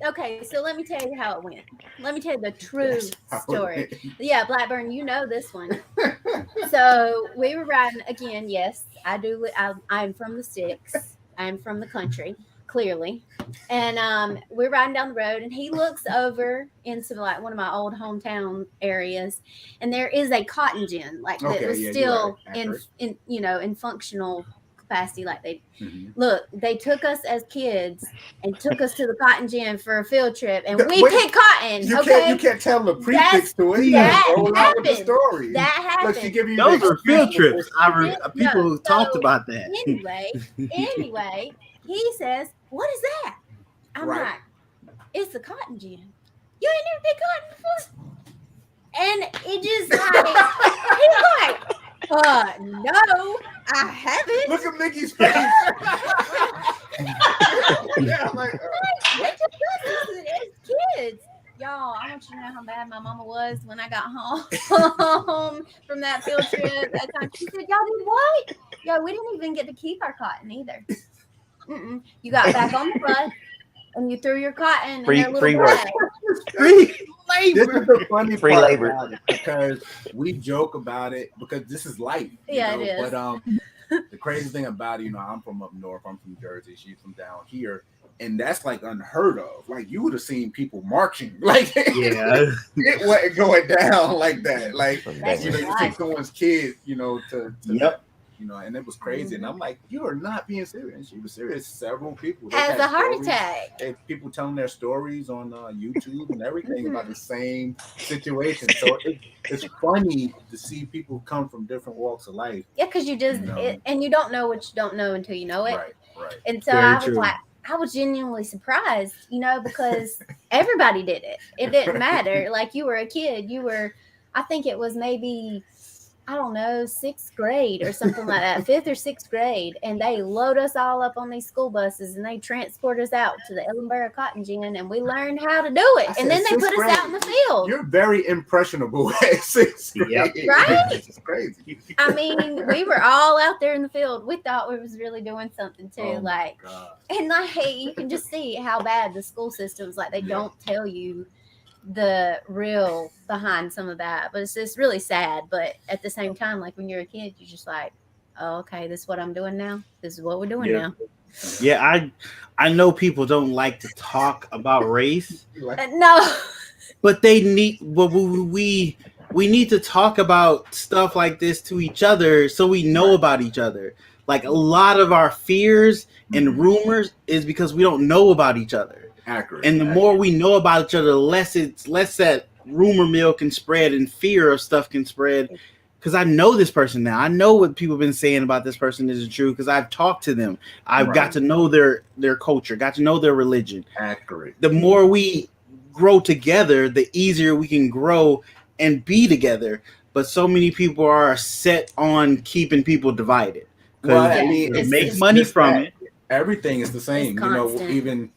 Okay, so let me tell you how it went. Let me tell you the true story. Yeah, Blackburn, you know this one. So we were riding again. Yes, I do. I'm from the sticks. I'm from the country, clearly. And we're riding down the road, and he looks over into like one of my old hometown areas, and there is a cotton gin, like that was still in functional capacity. Like they took us as kids and took us to the cotton gin for a field trip, and we picked cotton.
You
okay,
can't tell the prefix to it.
That
roll out with the story.
That happened.
But she give you
Those are field trips. People talked
so
about that.
Anyway, he says, "What is that?" I'm like, "It's the cotton gin. You ain't never picked cotton before." And it just he's like, no, I haven't.
Look at Miggy's face. Yeah, I'm like,
they took us as kids. Y'all, I want you to know how bad my mama was when I got home from that field trip. That time she said, "Y'all did what? Yo, we didn't even get to keep our cotton either. You got back on the bus and you threw your cotton
free
in their little
work.
bag."
Free
this
labor.
is the funny
Free
part
labor.
about it, because we joke about it because this is life.
Yeah,
know?
it is.
But the crazy thing about it, I'm from up north. I'm from Jersey. She's from down here. And that's like unheard of. Like you would have seen people marching. Like
Yeah.
it wasn't going down like that. Like
That's
you take someone's kid, to
Yep.
And it was crazy. And I'm like, you are not being serious. And she was serious. Several people
Has
had
a heart
stories.
attack.
And people telling their stories on YouTube and everything about the same situation. So it's funny to see people come from different walks of life.
Yeah, because you just and you don't know what you don't know until you know it.
Right.
And so
Very
I was
true.
like, I was genuinely surprised, because everybody did it. It didn't matter. Like you were a kid. I think it was maybe, I don't know, 6th grade or something like that, 5th or 6th grade. And they load us all up on these school buses and they transport us out to the Ellenboro Cotton Gin and we learned how to do it. And then they put us out in the field.
You're very impressionable at 6th grade.
Yep.
Right?
It's crazy.
I mean, we were all out there in the field. We thought we was really doing something too.
Oh my
like,
God.
and like, you can just see how bad the school system's like. They don't tell you the real behind some of that, but it's really sad. But at the same time, like when you're a kid, you're just like, oh, okay, this is what I'm doing now. This is what we're doing now.
Yeah, I know people don't like to talk about race.
No,
But they need. Well, we need to talk about stuff like this to each other so we know about each other. Like a lot of our fears and rumors is because we don't know about each other.
Accurate.
And the more we know about each other, the less that rumor mill can spread and fear of stuff can spread. Because I know this person now. I know what people have been saying about this person isn't true because I've talked to them. I've got to know their culture, got to know their religion.
Accurate.
The more we grow together, the easier we can grow and be together. But so many people are set on keeping people divided.
Well, I
Because
mean,
they
it's
make
just
money from
that
it.
Everything is the same.
It's
You know,
constant.
even,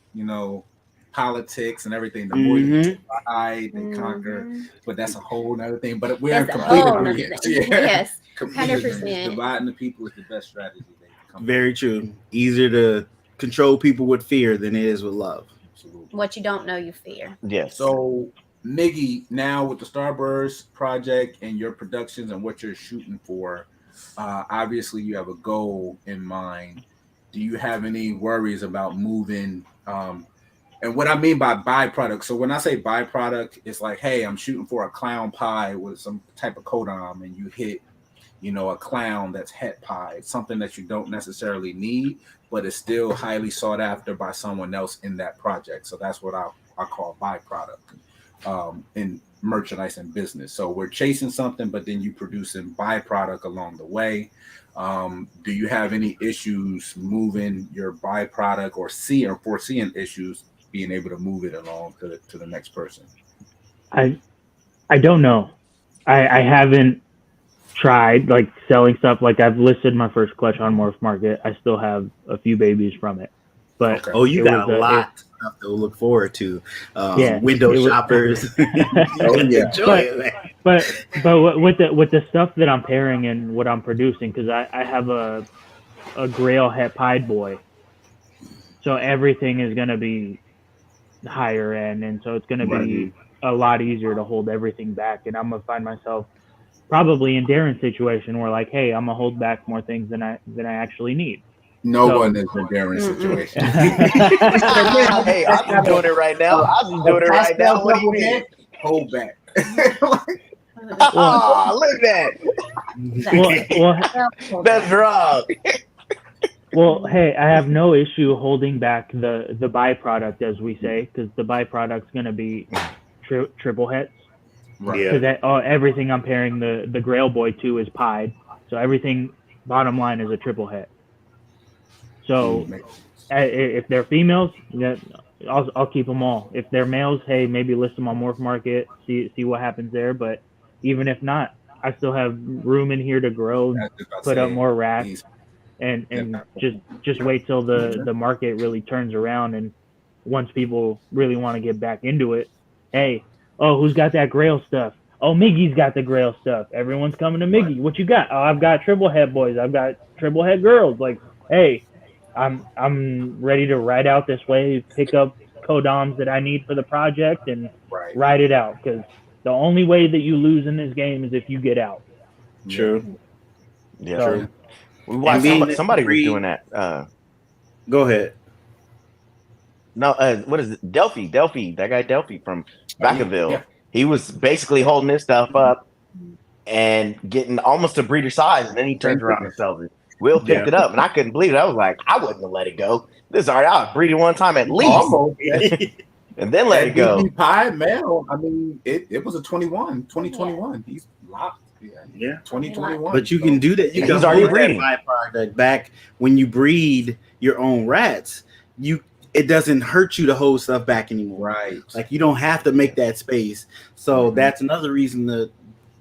politics and everything. The more you divide, they conquer. But that's a whole other thing. But we're in
that's a
complete
whole nother
agreement.
thing.
Yeah.
Yes,
Complete
100%.
agreement. Dividing the people is the best strategy. They can come
Very true. Easier to control people with fear than it is with love.
Absolutely.
what you don't know, you fear.
Yes.
So, Miggy, now with the Starburst project and your productions and what you're shooting for, obviously you have a goal in mind. Do you have any worries about moving? And what I mean by byproduct, so when I say byproduct, it's like, hey, I'm shooting for a clown pie with some type of codon, and you hit, a clown that's het pie. It's something that you don't necessarily need, but it's still highly sought after by someone else in that project. So that's what I call byproduct in merchandise and business. So we're chasing something, but then you producing byproduct along the way. Do you have any issues moving your byproduct or foreseeing issues being able to move it along to the next person?
I don't know. I haven't tried like selling stuff. Like I've listed my first clutch on Morph Market. I still have a few babies from it. But
Okay.
Oh, you
it
got
was
a lot of stuff to look forward to.
Yeah,
Window
it was-
shoppers.
Oh, yeah.
Enjoy it, man.
but with the stuff that I'm pairing and what I'm producing, because I have a Grail Het Pied boy, so everything is gonna be higher end, and so it's gonna be a lot easier to hold everything back. And I'm gonna find myself probably in Darren's situation where like, hey, I'm gonna hold back more things than I actually need.
No
So-
one is in Darren's situation.
Hey, I'll be doing it right now. I'll be doing it right now. What do you mean?
Hold back.
Oh, look at that.
well,
That's wrong.
Well, hey, I have no issue holding back the byproduct, as we say, because the byproduct's going to be triple hets.
Right.
Yeah.
Because everything I'm pairing the Grail Boy to is pied. So everything, bottom line, is a triple het. So if they're females, I'll keep them all. If they're males, hey, maybe list them on Morph Market, see what happens there. But even if not, I still have room in here to grow, put up more racks. And just wait till the market really turns around, and once people really want to get back into it, hey, who's got that Grail stuff? Oh, Miggy's got the Grail stuff. Everyone's coming to Miggy. What you got? Oh, I've got triple head boys. I've got triple head girls. Like, hey, I'm ready to ride out this wave, pick up codoms that I need for the project, and ride it out. Because the only way that you lose in this game is if you get out.
True.
Yeah.
So,
We watched somebody was
free-
doing that.
Go ahead.
No, what is it? Delphi, that guy Delphi from Vacaville.
Yeah.
He was basically holding his stuff up and getting almost a breeder size, and then he turns around and sells it. Will picked it up, and I couldn't believe it. I was like, I wouldn't have let it go. This is already out. Breeding one time at least,
Almost.
and then let it go.
Pie male. I mean, it was a 2021. He's locked.
Yeah.
2021.
But you can do that. You
He's
can
already
hold that
breeding.
byproduct back when you breed your own rats. It doesn't hurt you to hold stuff back anymore.
Right.
Like you don't have to make that space. So that's another reason to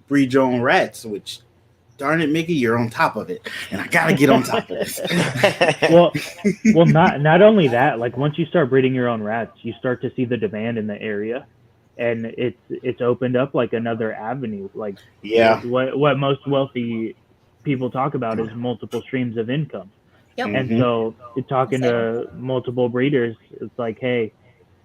breed your own rats, which darn it, Miggy, you're on top of it, and I gotta get on top of this.
well, not only that. Like once you start breeding your own rats, you start to see the demand in the area, and it's opened up like another avenue. Like what most wealthy people talk about is multiple streams of income.
Yep.
And so talking to multiple breeders, it's like, hey,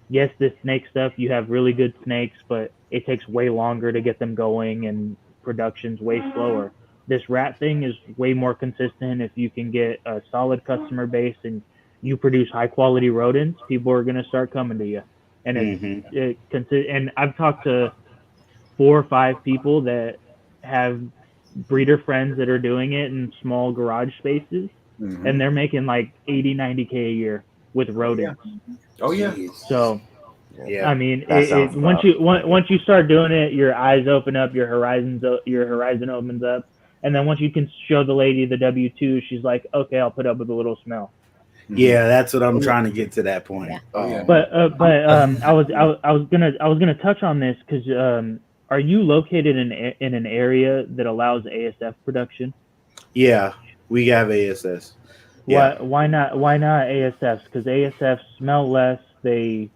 yes, this snake stuff, you have really good snakes, but it takes way longer to get them going and production's way slower. This rat thing is way more consistent. If you can get a solid customer base and you produce high quality rodents, people are going to start coming to you. And and I've talked to 4 or 5 people that have breeder friends that are doing it in small garage spaces, and they're making like 80, 90K a year with rodents.
Oh yeah.
So,
yeah.
I mean, once you start doing it, your eyes open up, your horizon opens up, and then once you can show the lady the W-2, she's like, okay, I'll put up with a little smell.
Yeah, that's what I'm trying to get to that point.
Yeah.
Oh yeah.
But I was gonna touch on this because are you located in an area that allows ASF production?
Yeah, we have ASS. Yeah.
Why not ASFs? Because ASFs smell less. They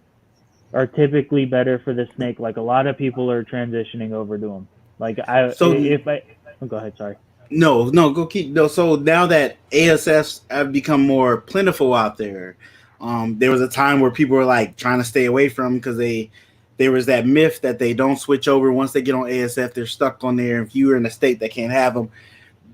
are typically better for the snake. Like a lot of people are transitioning over to them. Like go ahead. Sorry.
No, go keep. No, so now that ASFs have become more plentiful out there, there was a time where people were like trying to stay away from because there was that myth that they don't switch over once they get on ASF. They're stuck on there. If you're in a state that can't have them,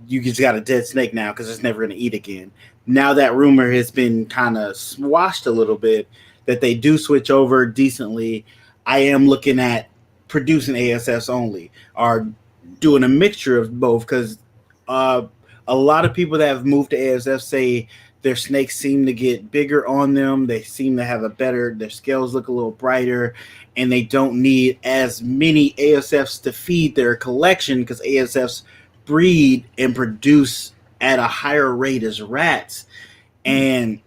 you just got a dead snake now because it's never going to eat again. Now that rumor has been kind of swashed a little bit that they do switch over decently. I am looking at producing ASFs only or doing a mixture of both because a lot of people that have moved to ASF say their snakes seem to get bigger on them. They seem to have their scales look a little brighter, and they don't need as many ASFs to feed their collection because ASFs breed and produce at a higher rate as rats, and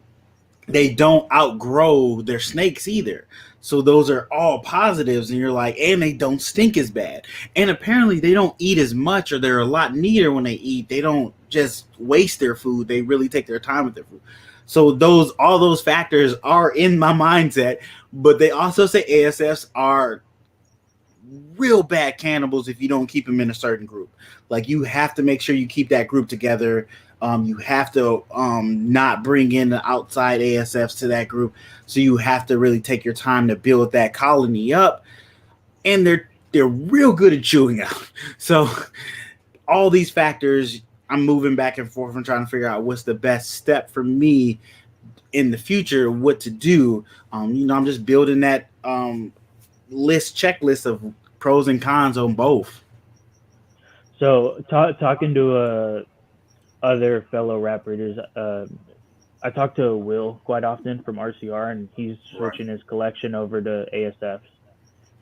they don't outgrow their snakes either. So those are all positives, and you're like, and they don't stink as bad. And apparently they don't eat as much, or they're a lot neater when they eat. They don't just waste their food. They really take their time with their food. So all those factors are in my mindset, but they also say ASFs are real bad cannibals if you don't keep them in a certain group. Like you have to make sure you keep that group together. You have to not bring in the outside ASFs to that group. So you have to really take your time to build that colony up. And they're real good at chewing out. So all these factors, I'm moving back and forth and trying to figure out what's the best step for me in the future, what to do. I'm just building that checklist of pros and cons on both.
So talking to other fellow rat breeders, I talk to Will quite often from RCR, and he's switching his collection over to ASFs.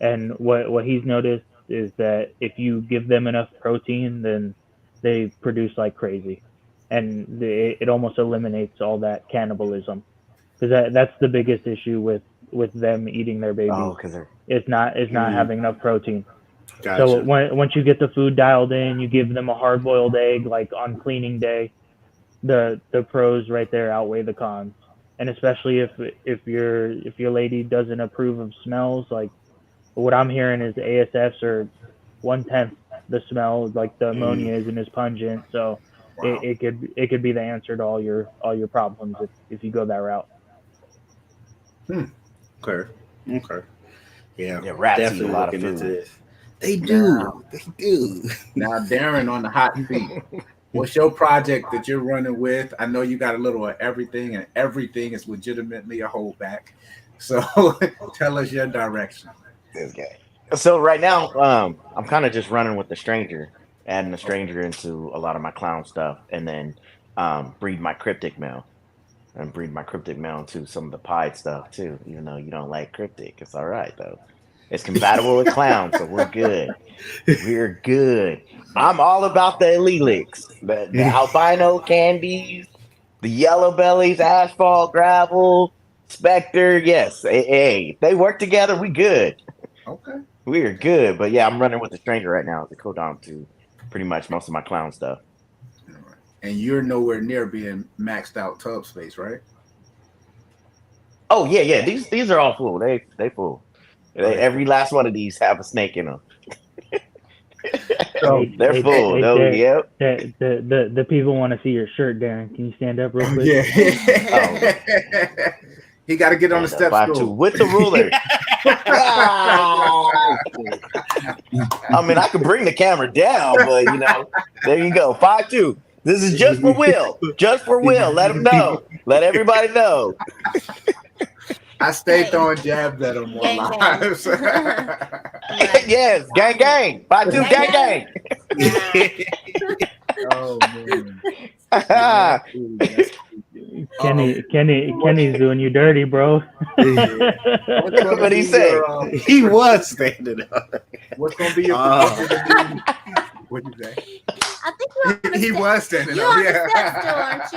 And what he's noticed is that if you give them enough protein, then they produce like crazy, and it almost eliminates all that cannibalism. Because that's the biggest issue with them eating their babies.
Oh, because
it's not having enough protein.
Gotcha.
So once you get the food dialed in, you give them a hard-boiled egg like on cleaning day. The pros right there outweigh the cons, and especially if your lady doesn't approve of smells, like what I'm hearing is ASFs are 1/10 the smell, like the ammonia isn't as pungent, so it could be the answer to all your problems if you go that route.
Okay. Yeah,
rats
definitely
eat a lot of
looking into
food.
this. They do.
Now, Darren, on the hot seat. What's your project that you're running with? I know you got a little of everything, and everything is legitimately a holdback. So tell us your direction.
Okay. So right now, I'm kind of just running with the stranger, adding the stranger into a lot of my clown stuff, and then breed my cryptic male. And breed my cryptic male into some of the pied stuff too. Even though you don't like cryptic, it's all right though. It's compatible with clown, so we're good. We're good. I'm all about the Elelix, the albino candies, the yellow bellies, asphalt, gravel, Spectre. Yes, hey, they work together. We good.
Okay.
We're good. But yeah, I'm running with the stranger right now to codom to pretty much most of my clown stuff.
and you're nowhere near being maxed out tub space, right?
Oh yeah. These are all full. They full.
Okay,
Every last one of these have a snake in them.
So
They're full. Those, yep.
The people want to see your shirt, Darren. Can you stand up real quick?
yeah,
Oh.
he got to get on the
And
step
5'2"
stool.
with the ruler. I mean, I could bring the camera down, but there you go. 5'2". This is just for Will. Just for Will. Let him know. Let everybody know.
I stayed throwing jabs at him
Gang,
on
gang.
lives.
Yes, gang, gang. 5'2", gang, gang.
Oh man.
Kenny's doing you dirty, bro.
What he said.
He was standing up.
What's gonna be your What'd you say?
I think you're on the
He
step.
was standing
You're
up.
on the
Yeah.
step still, aren't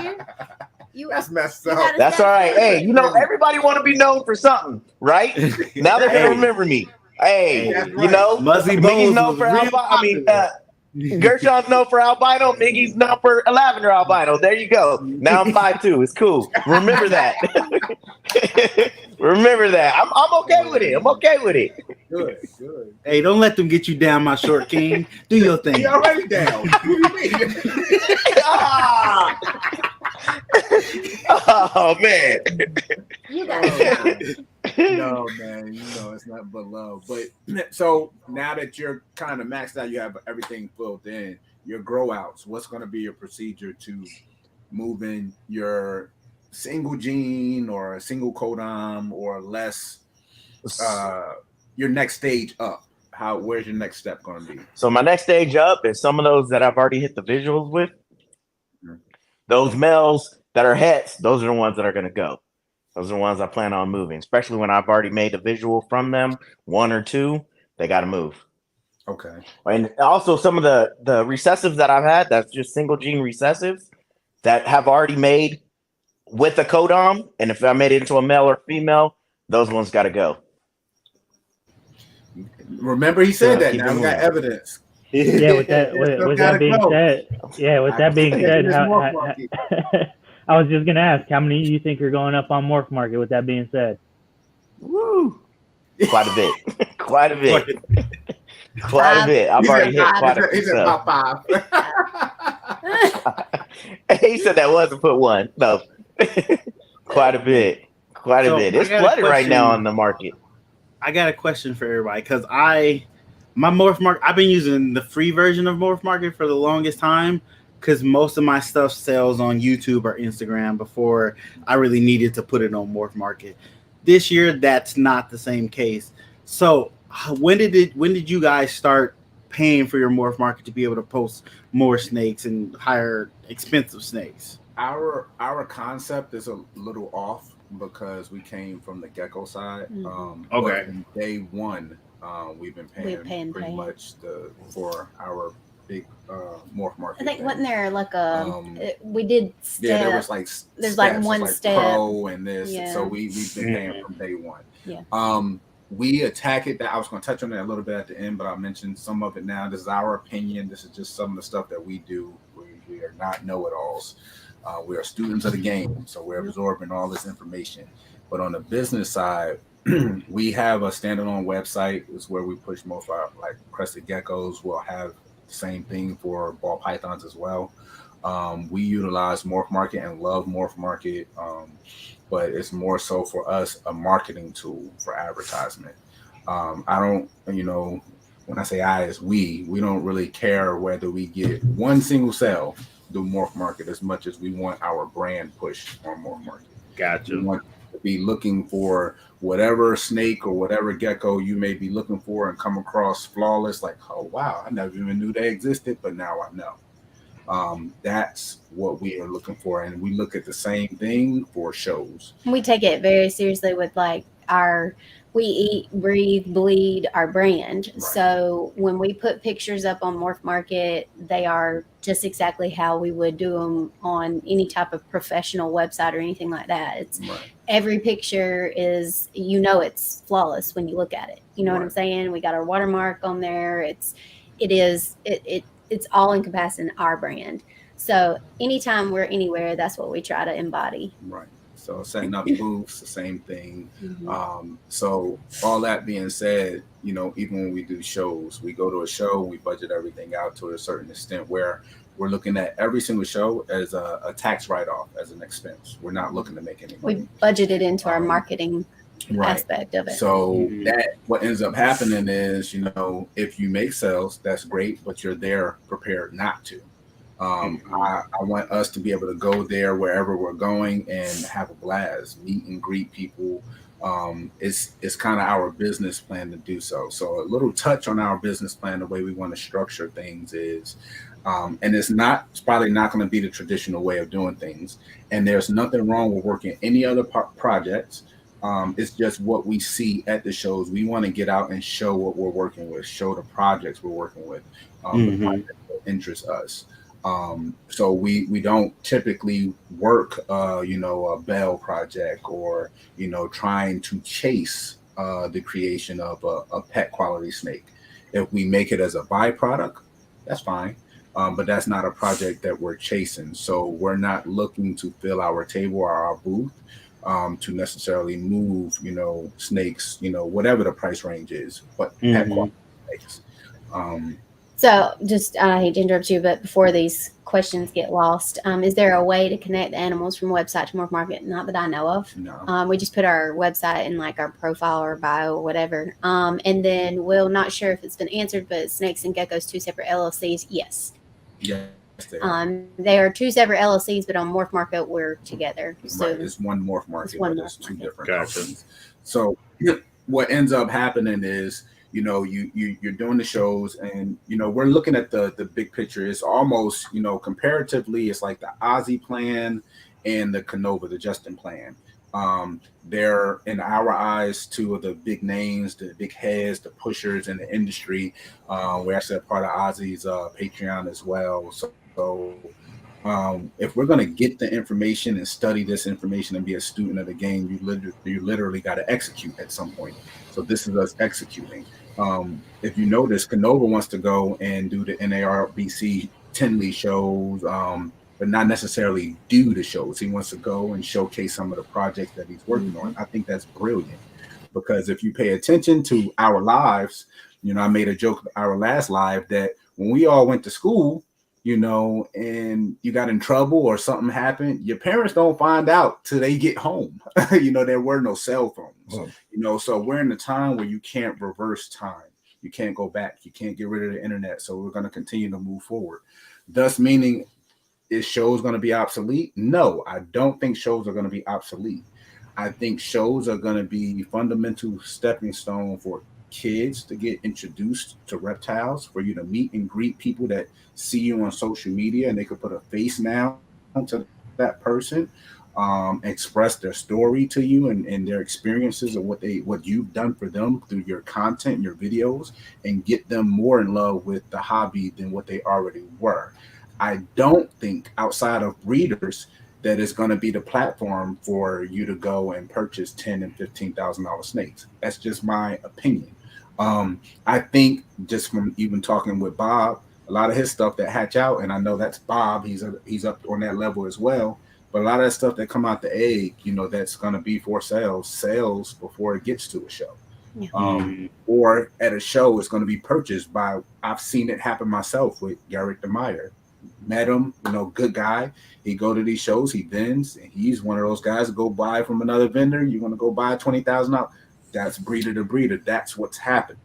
you?
That's messed
you
up.
gotta
That's
step
all right.
still.
Hey, everybody want to be known for something, right? Now they're
Hey.
gonna remember me. Hey,
That's right.
Muzzy
Miggy's
Bones
known
was
for
real
albino. I mean,
popular.
Gershon's known for albino. Miggy's known for a lavender albino. There you go. Now I'm 5'2". It's cool. Remember that. Remember that. I'm okay with it. I'm okay with it.
Good.
Hey, don't let them get you down, my short king. Do your thing.
He already down. What do you mean?
Ah! Oh man.
You guys.
No, man, it's not but love. But so now that you're kind of maxed out, you have everything filled in, your grow outs, what's going to be your procedure to moving your single gene or a single codon or less, your next stage up? Where's your next step going to be?
So my next stage up is some of those that I've already hit the visuals with. Those males that are hets, those are the ones that are going to go. Those are the ones I plan on moving, especially when I've already made a visual from them, one or two, they got to move.
Okay.
And also some of the recessives that I've had, that's just single gene recessives that have already made with a codon. And if I made it into a male or female, those ones got to go.
Remember, he said that.
Keep
Now we got
moving.
evidence.
Yeah, with that being said, I was just gonna ask how many you think are going up on Morph Market. With that being said,
Woo! Quite a bit. Quite a bit. Quite a bit. I've already hit quite a
He
few.
said about 5.
He said that wasn't put one. No. Quite a bit. Quite a bit. It's flooded right now on the market.
I got a question for everybody because my Morph Market, I've been using the free version of Morph Market for the longest time because most of my stuff sells on YouTube or Instagram before I really needed to put it on Morph Market. This year, that's not the same case. So when did you guys start paying for your Morph Market to be able to post more snakes and hire expensive snakes?
Our concept is a little off because we came from the gecko side.
Okay.
From day one, we've been paying pretty much for our big Morph Market.
I think
thing.
wasn't there like a we did steps.
Yeah, there was like
there's
steps,
like one step
pro and this.
Yeah.
So we've been paying from day one.
Yeah.
We attack it. I was going to touch on that a little bit at the end, but I'll mention some of it now. This is our opinion. This is just some of the stuff that we do. We are not know-it-alls. We are students of the game, so we're absorbing all this information. But on the business side, we have a standalone website. It's where we push most of our like crested geckos. We'll have the same thing for ball pythons as well. We utilize Morph Market and love Morph Market, but it's more so for us a marketing tool for advertisement. I don't, when I say I, it's we don't really care whether we get one single sale through Morph Market as much as we want our brand push on Morph Market.
Gotcha.
We want to be looking for whatever snake or whatever gecko you may be looking for and come across flawless, like, oh wow, I never even knew they existed, but now I know. That's what we are looking for, and we look at the same thing for shows.
We take it very seriously with like we eat, breathe, bleed our brand.
Right.
So when we put pictures up on Morph Market, they are just exactly how we would do them on any type of professional website or anything like that. It's every picture is, it's flawless when you look at it. You know what I'm saying? We got our watermark on there. It's all encompassing our brand. So anytime we're anywhere, that's what we try to embody.
Right. So setting up booths, the same thing.
Mhm.
So all that being said, even when we do shows, we go to a show, we budget everything out to a certain extent where we're looking at every single show as a tax write-off, as an expense. We're not looking to make any
We
money.
budgeted into our
Um,
marketing
Right.
aspect of it.
So
Mhm.
that what ends up happening is, if you make sales, that's great, but you're there prepared not to. I want us to be able to go there wherever we're going and have a blast, meet and greet people. It's kind of our business plan to do so. So a little touch on our business plan, the way we want to structure things is, and it's probably not going to be the traditional way of doing things. And there's nothing wrong with working any other projects. It's just what we see at the shows. We want to get out and show what we're working with, show the projects we're working with, the
Mhm.
projects that interest us. So we don't typically work, a Bell project or, trying to chase the creation of a pet quality snake. If we make it as a byproduct, that's fine. But that's not a project that we're chasing. So we're not looking to fill our table or our booth to necessarily move, snakes, whatever the price range is, but pet
Mhm.
quality snakes. Um,
So, just I hate to interrupt you, but before these questions get lost, is there a way to connect the animals from website to Morph Market? Not that I know of.
no.
We just put our website in like our profile or bio or whatever. And then we're not sure if it's been answered, but Snakes and Geckos, two separate LLCs. Yes.
Yes, they are.
They are two separate LLCs, but on Morph Market, we're together. So
Right. It's one Morph
it's
Market,
one
but
Morph
it's two
Market.
different
Gotcha.
companies. So what ends up happening is, you're doing the shows, and we're looking at the big picture. It's almost, comparatively, it's like the Ozzy plan and the Canova, the Justin plan. They're in our eyes two of the big names, the big heads, the pushers in the industry. We're actually a part of Ozzy's Patreon as well. So if we're going to get the information and study this information and be a student of the game, you literally got to execute at some point. So this is us executing. If you notice, Canova wants to go and do the NARBC Tinley shows, but not necessarily do the shows. He wants to go and showcase some of the projects that he's working on. I think that's brilliant, because if you pay attention to our lives, I made a joke our last live that when we all went to school, and you got in trouble or something happened, your parents don't find out till they get home. There were no cell phones. So we're in a time where you can't reverse time. You can't go back. You can't get rid of the internet. So we're going to continue to move forward. Thus, meaning, is shows going to be obsolete? No, I don't think shows are going to be obsolete. I think shows are going to be fundamental stepping stone for kids to get introduced to reptiles, for you to meet and greet people that see you on social media, and they could put a face now to that person, express their story to you and their experiences of what you've done for them through your content, your videos, and get them more in love with the hobby than what they already were. I don't think outside of breeders that is going to be the platform for you to go and purchase $10,000 and $15,000 snakes. That's just my opinion. I think, just from even talking with Bob, a lot of his stuff that hatch out, and I know that's Bob. He's up on that level as well. But a lot of that stuff that come out the egg, that's going to be for sales before it gets to a show.
Yeah.
Or at a show, it's going to be purchased by. I've seen it happen myself with Garrett DeMeyer. Met him, good guy. He go to these shows, he vends, and he's one of those guys that go buy from another vendor. You're going to go buy $20,000. That's breeder to breeder. That's what's happening.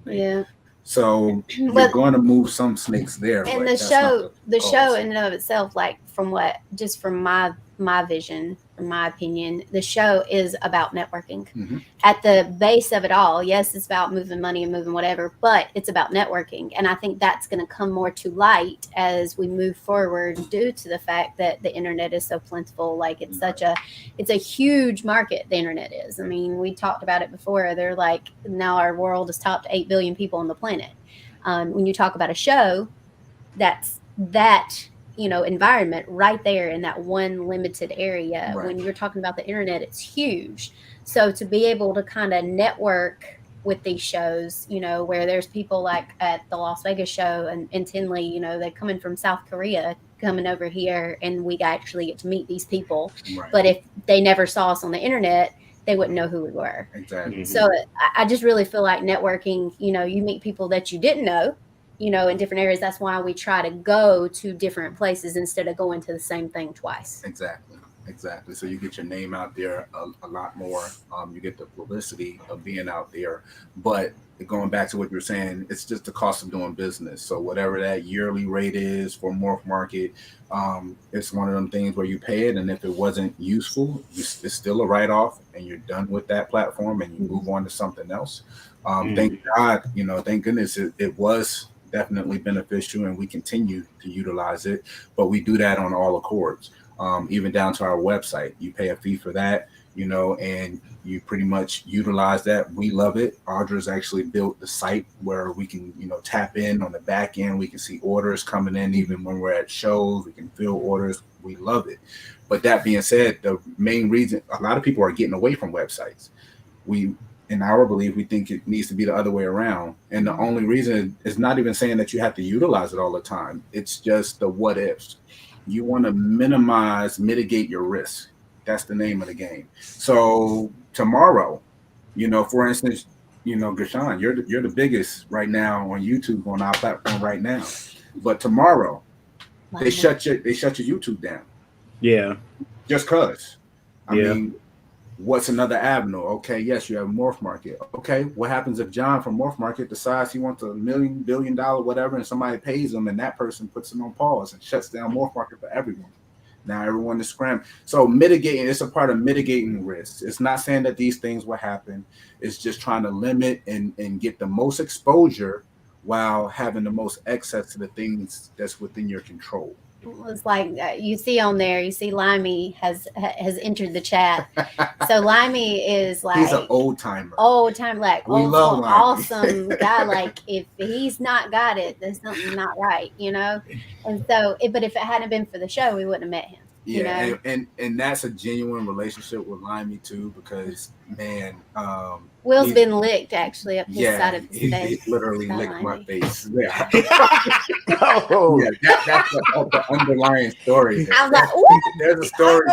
Yeah.
So you're
But
going to move some snakes there.
and
but
the
that's not
show the show
policy.
in and of itself, like from my vision, from my opinion, the show is about networking.
Mhm.
At the base of it all, yes, it's about moving money and moving whatever, but it's about networking. And I think that's going to come more to light as we move forward, due to the fact that the internet is so plentiful. Like it's a huge market, the internet is. I mean, we talked about it before. They're like, now our world is topped 8 billion people on the planet. When you talk about a show, that's that environment right there in that one limited area.
Right.
When you're talking about the internet, it's huge. So to be able to kind of network with these shows, where there's people like at the Las Vegas show and in Tinley, they come in from South Korea coming over here and we actually get to meet these people.
Right.
But if they never saw us on the internet, they wouldn't know who we were.
Exactly.
So I just really feel like networking, you know, you meet people that you didn't know, you know, in different areas. That's why we try to go to different places instead of going to the same thing twice.
Exactly. So you get your name out there a lot more. You get the publicity of being out there. But going back to what you're saying, it's just the cost of doing business. So whatever that yearly rate is for Morph Market, it's one of them things where you pay it, and if it wasn't useful, it's still a write-off, and you're done with that platform, and you move on to something else. Thank God, you know, thank goodness it was definitely beneficial, and we continue to utilize it. But we do that on all accords. Even down to our website. You pay a fee for that, you know, and you pretty much utilize that. We love it. Audra's actually built the site where we can, you know, tap in on the back end. We can see orders coming in even when we're at shows. We can fill orders. We love it. But that being said, the main reason a lot of people are getting away from websites. In our belief, we think it needs to be the other way around. And the only reason is not even saying that you have to utilize it all the time. It's just the what ifs. You want to mitigate your risk. That's the name of the game. So tomorrow, you know, for instance, you know, Gashan, you're the biggest right now on YouTube on our platform right now. But tomorrow, they shut your YouTube down.
Yeah.
Just cause. I mean, what's another avenue? Okay, yes, you have Morph Market. Okay, what happens if John from Morph Market decides he wants $1 million, $1 billion, whatever, and somebody pays him and that person puts him on pause and shuts down Morph Market for everyone? Now everyone is scrambling. So mitigating, it's a part of mitigating risks. It's not saying that these things will happen. It's just trying to limit and get the most exposure while having the most access to the things that's within your control.
It's like you see on there, you see Limey has entered the chat. So Limey is like
he's an old timer,
like
we
old
love
school, awesome guy. Like if he's not got it, there's something not right, you know. And so, but if it hadn't been for the show, we wouldn't have met him.
Yeah,
you know?
and that's a genuine relationship with Limey too, because man,
Will's been licked actually up his side of his face.
He literally licked my face. Yeah,
Oh,
that's the underlying story.
I was like, what?
There's a story.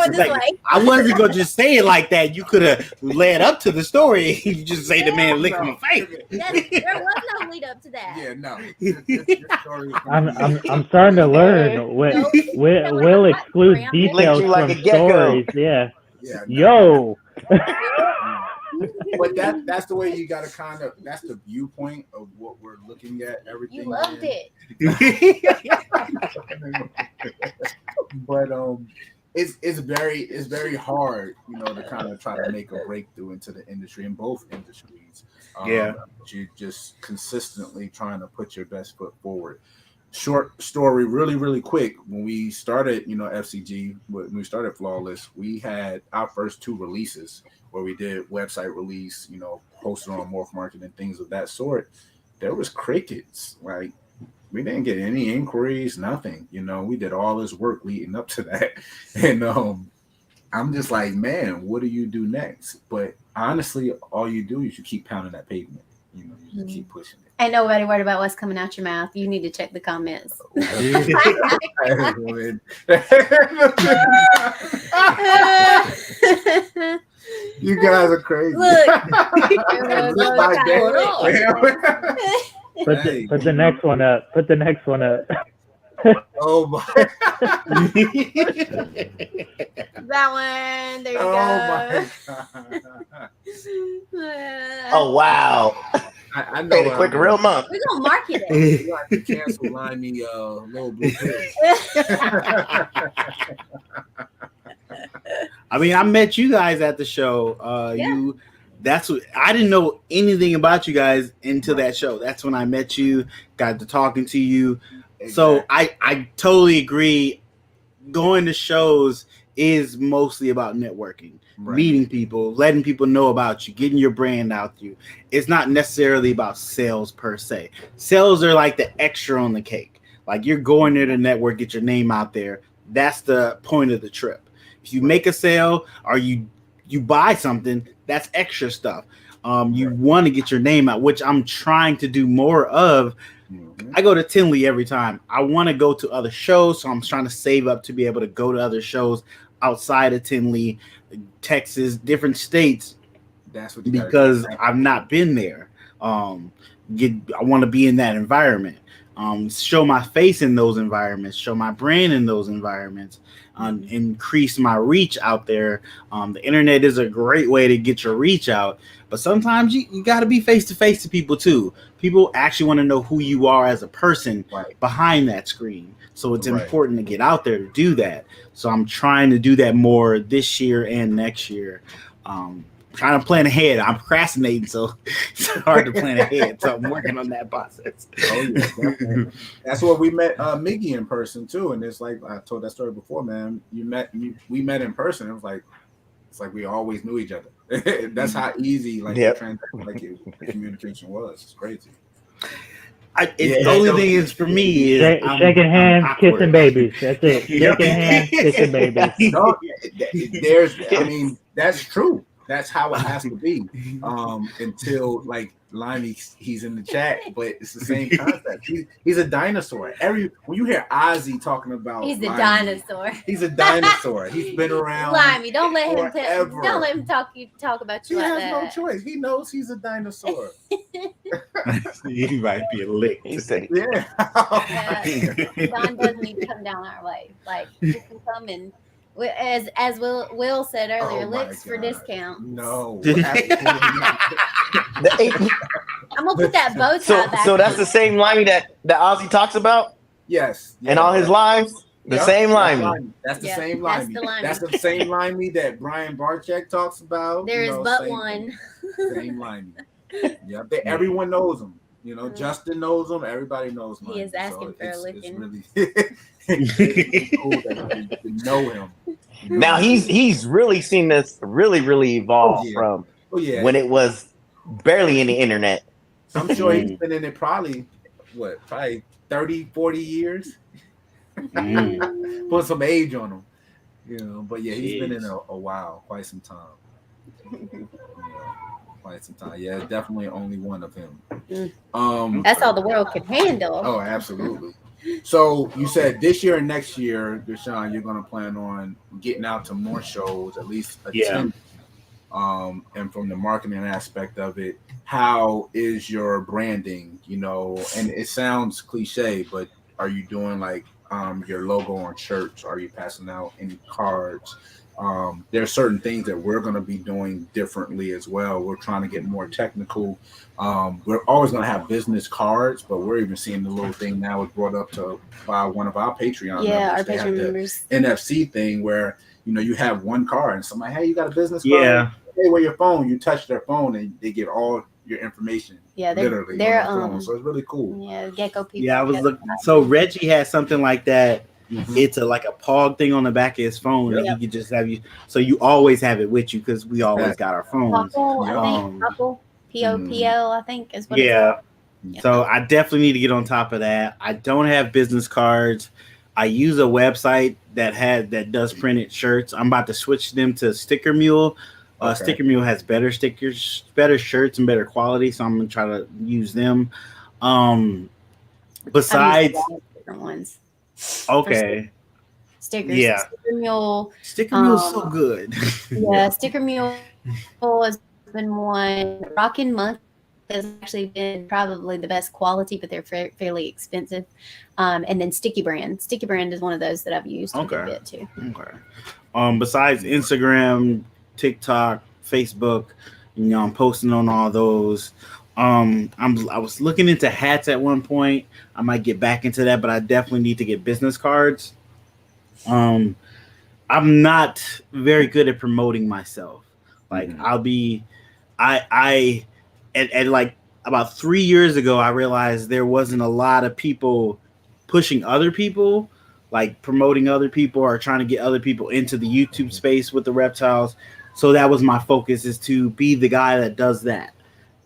I wasn't even gonna just say it like that. You could have led up to the story. You just say the man licked my face.
There was no lead up to that.
Yeah, no. This story
I'm starting to learn. Will exclude details
like
from
a gecko.
stories. Yeah.
No.
Yo.
But that's the way you gotta kind of, that's the viewpoint of what we're looking at everything.
You loved it.
But it's very hard, you know, to kind of try to make a breakthrough into the industry, in both industries. You're just consistently trying to put your best foot forward. Short story, really quick. When we started, you know, FCG, when we started Flawless, we had our first 2 releases where we did website release, you know, posted on Morph Market and things of that sort. There was crickets. Like, we didn't get any inquiries, nothing. You know, we did all this work leading up to that. And I'm just like, man, what do you do next? But honestly, all you do is you keep pounding that pavement. You know, you just keep pushing it.
Ain't nobody worried about what's coming out your mouth. You need to check the comments.
You guys are crazy.
Look.
Put the next one up. Put the next one up.
Oh my.
That one. There you go.
My God.
Oh wow.
I know.
Made a quick real month.
We're gonna market it.
You have to cancel Limey little blue pills.
I mean, I met you guys at the show. That's what I didn't know anything about you guys until that show. That's when I met you, got to talking to you. Exactly. So I totally agree. Going to shows is mostly about networking, meeting people, letting people know about you, getting your brand out to you. It's not necessarily about sales per se. Sales are like the extra on the cake. Like you're going there to network, get your name out there. That's the point of the trip. If you make a sale or you buy something, that's extra stuff. You want to get your name out, which I'm trying to do more of. I go to Tinley every time. I want to go to other shows, so I'm trying to save up to be able to go to other shows outside of Tinley, Texas, different states.
That's what
because I've not been there. I want to be in that environment. Show my face in those environments, show my brand in those environments, increase my reach out there. The internet is a great way to get your reach out, but sometimes you got to be face to face to people too. People actually want to know who you are as a person behind that screen. So it's important to get out there to do that. So I'm trying to do that more this year and next year. Trying to plan ahead. I'm procrastinating, so it's hard to plan ahead. So I'm working on that process.
Oh yeah, definitely. That's where we met Miggy in person too. And it's like I told that story before, man. We met in person. It was like we always knew each other. That's how easy communication was. It's crazy.
The only thing is for me is
shaking hands, kissing babies. That's it. Shaking hands, kissing babies.
No, that's true. That's how it has to be. Until like Limey, he's in the chat, but it's the same concept. He's a dinosaur. When you hear Ozzy talking about,
he's a
Limey,
dinosaur.
He's a dinosaur. He's been around.
Limey, don't let him talk about you.
He
like
has no choice. He knows he's a dinosaur.
He might be a lick.
Yeah.
Don doesn't need to come down our way. Like you can come and. As Will said earlier, licks for discount.
No.
I'm gonna put that bow tie back.
So that's the same Limey that Ozzy talks about?
Yes.
In all his lives? The same Limey.
That's the same Limey. That's the same Limey that Brian Barczyk talks about.
There is but one.
Same Limey. Yeah, everyone knows him. You know, Justin knows him. Everybody knows him.
He is asking for a licking.
It's really cool that you know him.
Now he's really seen this really evolve from when it was barely in the internet.
I'm sure he's been in it probably 30, 40 years. Put some age on him. You know, but yeah, he's been in a while, quite some time. Yeah, definitely only one of him.
That's all the world can handle.
Oh, absolutely. So you said this year and next year, Deshaun, you're going to plan on getting out to more shows, at least attend. And from the marketing aspect of it, how is your branding? You know, and it sounds cliche, but are you doing like your logo on shirts? Are you passing out any cards? There are certain things that we're going to be doing differently as well. We're trying to get more technical. We're always going to have business cards, but we're even seeing the little thing now was brought up by one of our Patreon members.
Yeah, our Patreon members.
NFC thing where, you know, you have one card and somebody, hey, you got a business card?
Yeah.
Hey, where your phone? You touch their phone and they get all your information.
Yeah,
they're
on
the phone. So it's really cool.
Yeah, Gecko people.
Yeah, I was looking. So Reggie has something like that. It's like a POG thing on the back of his phone that he could just have you. So you always have it with you because we always got our phones.
Popple, POPL, I think is what
it's called. So I definitely need to get on top of that. I don't have business cards. I use a website that does printed shirts. I'm about to switch them to Sticker Mule. Sticker Mule has better stickers, better shirts, and better quality. So I'm gonna try to use them. Besides
different ones.
Okay.
Stickers.
Yeah.
Sticker Mule
is so good.
Yeah, Sticker Mule has been one. Rockin' Month has actually been probably the best quality, but they're fairly expensive. And then Sticky Brand. Sticky Brand is one of those that I've used a bit too.
Okay. Besides Instagram, TikTok, Facebook, you know, I'm posting on all those. I was looking into hats at one point. I might get back into that, but I definitely need to get business cards. I'm not very good at promoting myself. Like I like about 3 years ago, I realized there wasn't a lot of people pushing other people, like promoting other people or trying to get other people into the YouTube space with the reptiles. So that was my focus, is to be the guy that does that.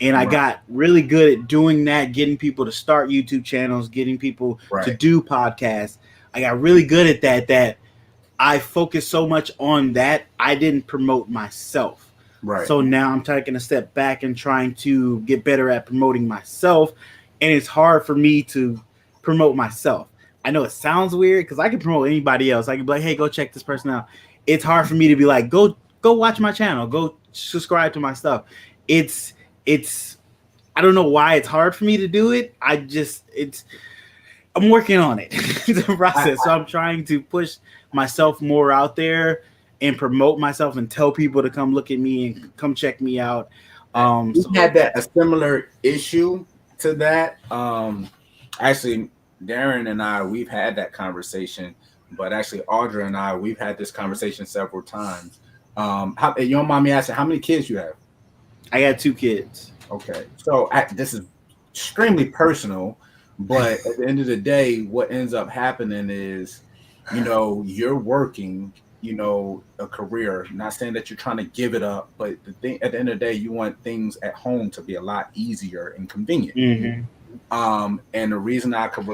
And I got really good at doing that, getting people to start YouTube channels, getting people to do podcasts. I got really good at that I focused so much on that, I didn't promote myself.
Right.
So now I'm taking a step back and trying to get better at promoting myself. And it's hard for me to promote myself. I know it sounds weird because I can promote anybody else. I can be like, hey, go check this person out. It's hard for me to be like, go watch my channel, go subscribe to my stuff. It's I don't know why it's hard for me to do it. I'm working on it. It's a process. So I'm trying to push myself more out there and promote myself and tell people to come look at me and come check me out.
We had a similar issue to that. Actually, Darren and I, we've had that conversation, but actually Audra and I, we've had this conversation several times. You don't mind me asking how many kids you have?
I got 2 kids.
Okay. So this is extremely personal, but at the end of the day, what ends up happening is, you're working, a career. Not saying that you're trying to give it up, but the thing at the end of the day, you want things at home to be a lot easier and convenient.
Mm-hmm.
And the reason I could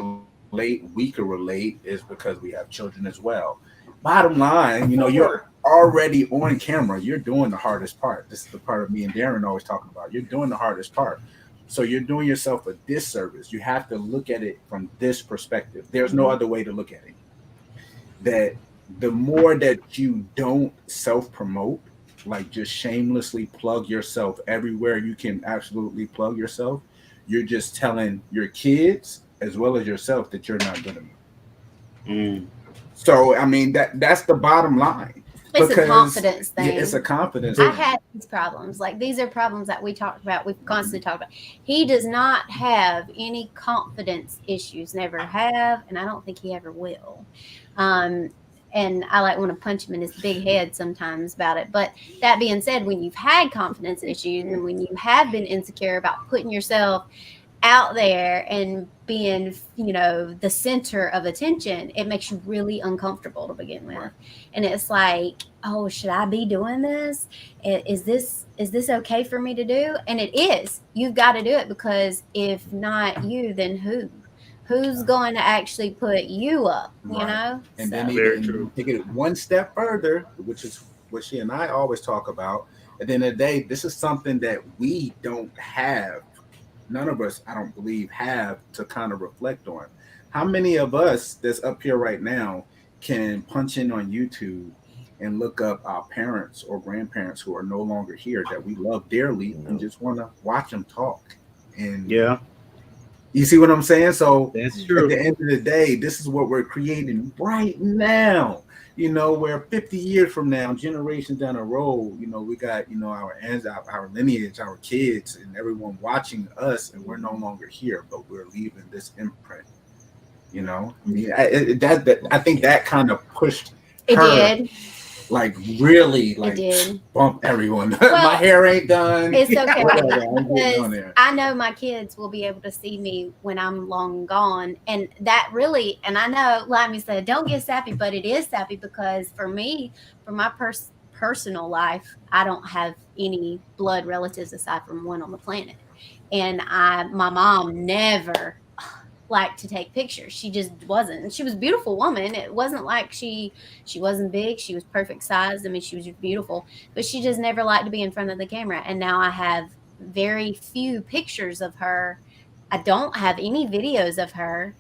we could relate is because we have children as well. Bottom line, you're already on camera. You're doing the hardest part. This is the part of me and Darren always talking about. You're doing the hardest part. So you're doing yourself a disservice. You have to look at it from this perspective. There's no other way to look at it. That the more that you don't self-promote, like just shamelessly plug yourself everywhere you can absolutely plug yourself, you're just telling your kids as well as yourself that you're not good enough. So, I mean, that's the bottom line.
It's a confidence thing.
Yeah, it's a confidence
thing. I
thing.
had these problems. Like, these are problems that we talked about. We've constantly talked about. He does not have any confidence issues. Never have, and I don't think he ever will. And I want to punch him in his big head sometimes about it. But that being said, when you've had confidence issues and when you have been insecure about putting yourself out there and being, the center of attention, it makes you really uncomfortable to begin with. And it's like, oh, should I be doing this? Is this okay for me to do? And it is. You've got to do it, because if not you, then who? Who's going to actually put you up,
And
so.
then even take it one step further, which is what she and I always talk about. At the end of the day, this is something that we don't have. None of us, I don't believe, have to kind of reflect on. How many of us that's up here right now can punch in on YouTube and look up our parents or grandparents who are no longer here that we love dearly and just want to watch them talk? And you see what I'm saying? So
that's true.
At the end of the day, this is what we're creating right now. Where 50 years from now, generations down the road, we got, our lineage, our kids, and everyone watching us, and we're no longer here, but we're leaving this imprint. I think that kind of pushed
it
her.
Did.
Like really, like bump everyone. Well, my hair ain't done.
It's okay. Because I know my kids will be able to see me when I'm long gone, and that really. And I know Limey said, "Don't get sappy," but it is sappy because for me, for my personal life, I don't have any blood relatives aside from one on the planet, and my mom never liked to take pictures. She just wasn't. She was a beautiful woman. It wasn't like she wasn't big. She was perfect size. I mean, she was beautiful, but she just never liked to be in front of the camera. And now I have very few pictures of her. I don't have any videos of her.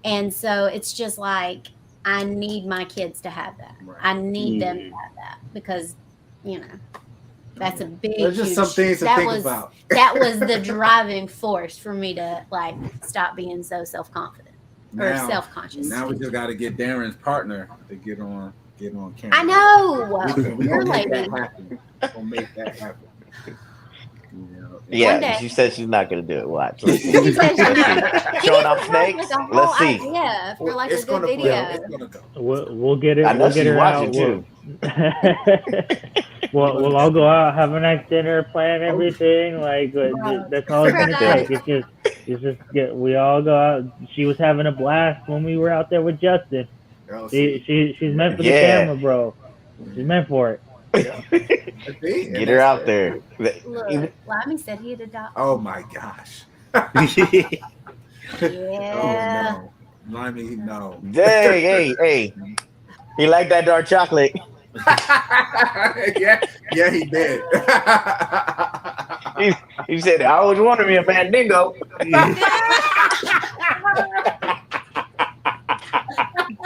And so it's just like, I need my kids to have that. Right. I need them to have that because, that's a big.
There's just some things to think about.
That was the driving force for me to stop being so self-confident or self-conscious.
Now we just got to get Darren's partner to get on camera.
I know.
We're gonna make that happen. We'll make that happen.
Yeah, she said she's not gonna do it. Watch. She said she's not. Showing off snakes. Let's see.
Yeah, for a good video.
We'll get it.
I know she's watching too.
We'll all go out, have a nice dinner, plan everything. That's all it's gonna take. It's just we all go out. She was having a blast when we were out there with Justin. She's meant for the camera, bro. She's meant for it.
Get her out there.
Look, Limey said he'd adopt.
Oh my gosh.
Yeah.
Oh no. Limey, no.
Dang, hey. He like that dark chocolate.
Yeah, Yeah, he did.
He said, I always wanted me a Mandingo.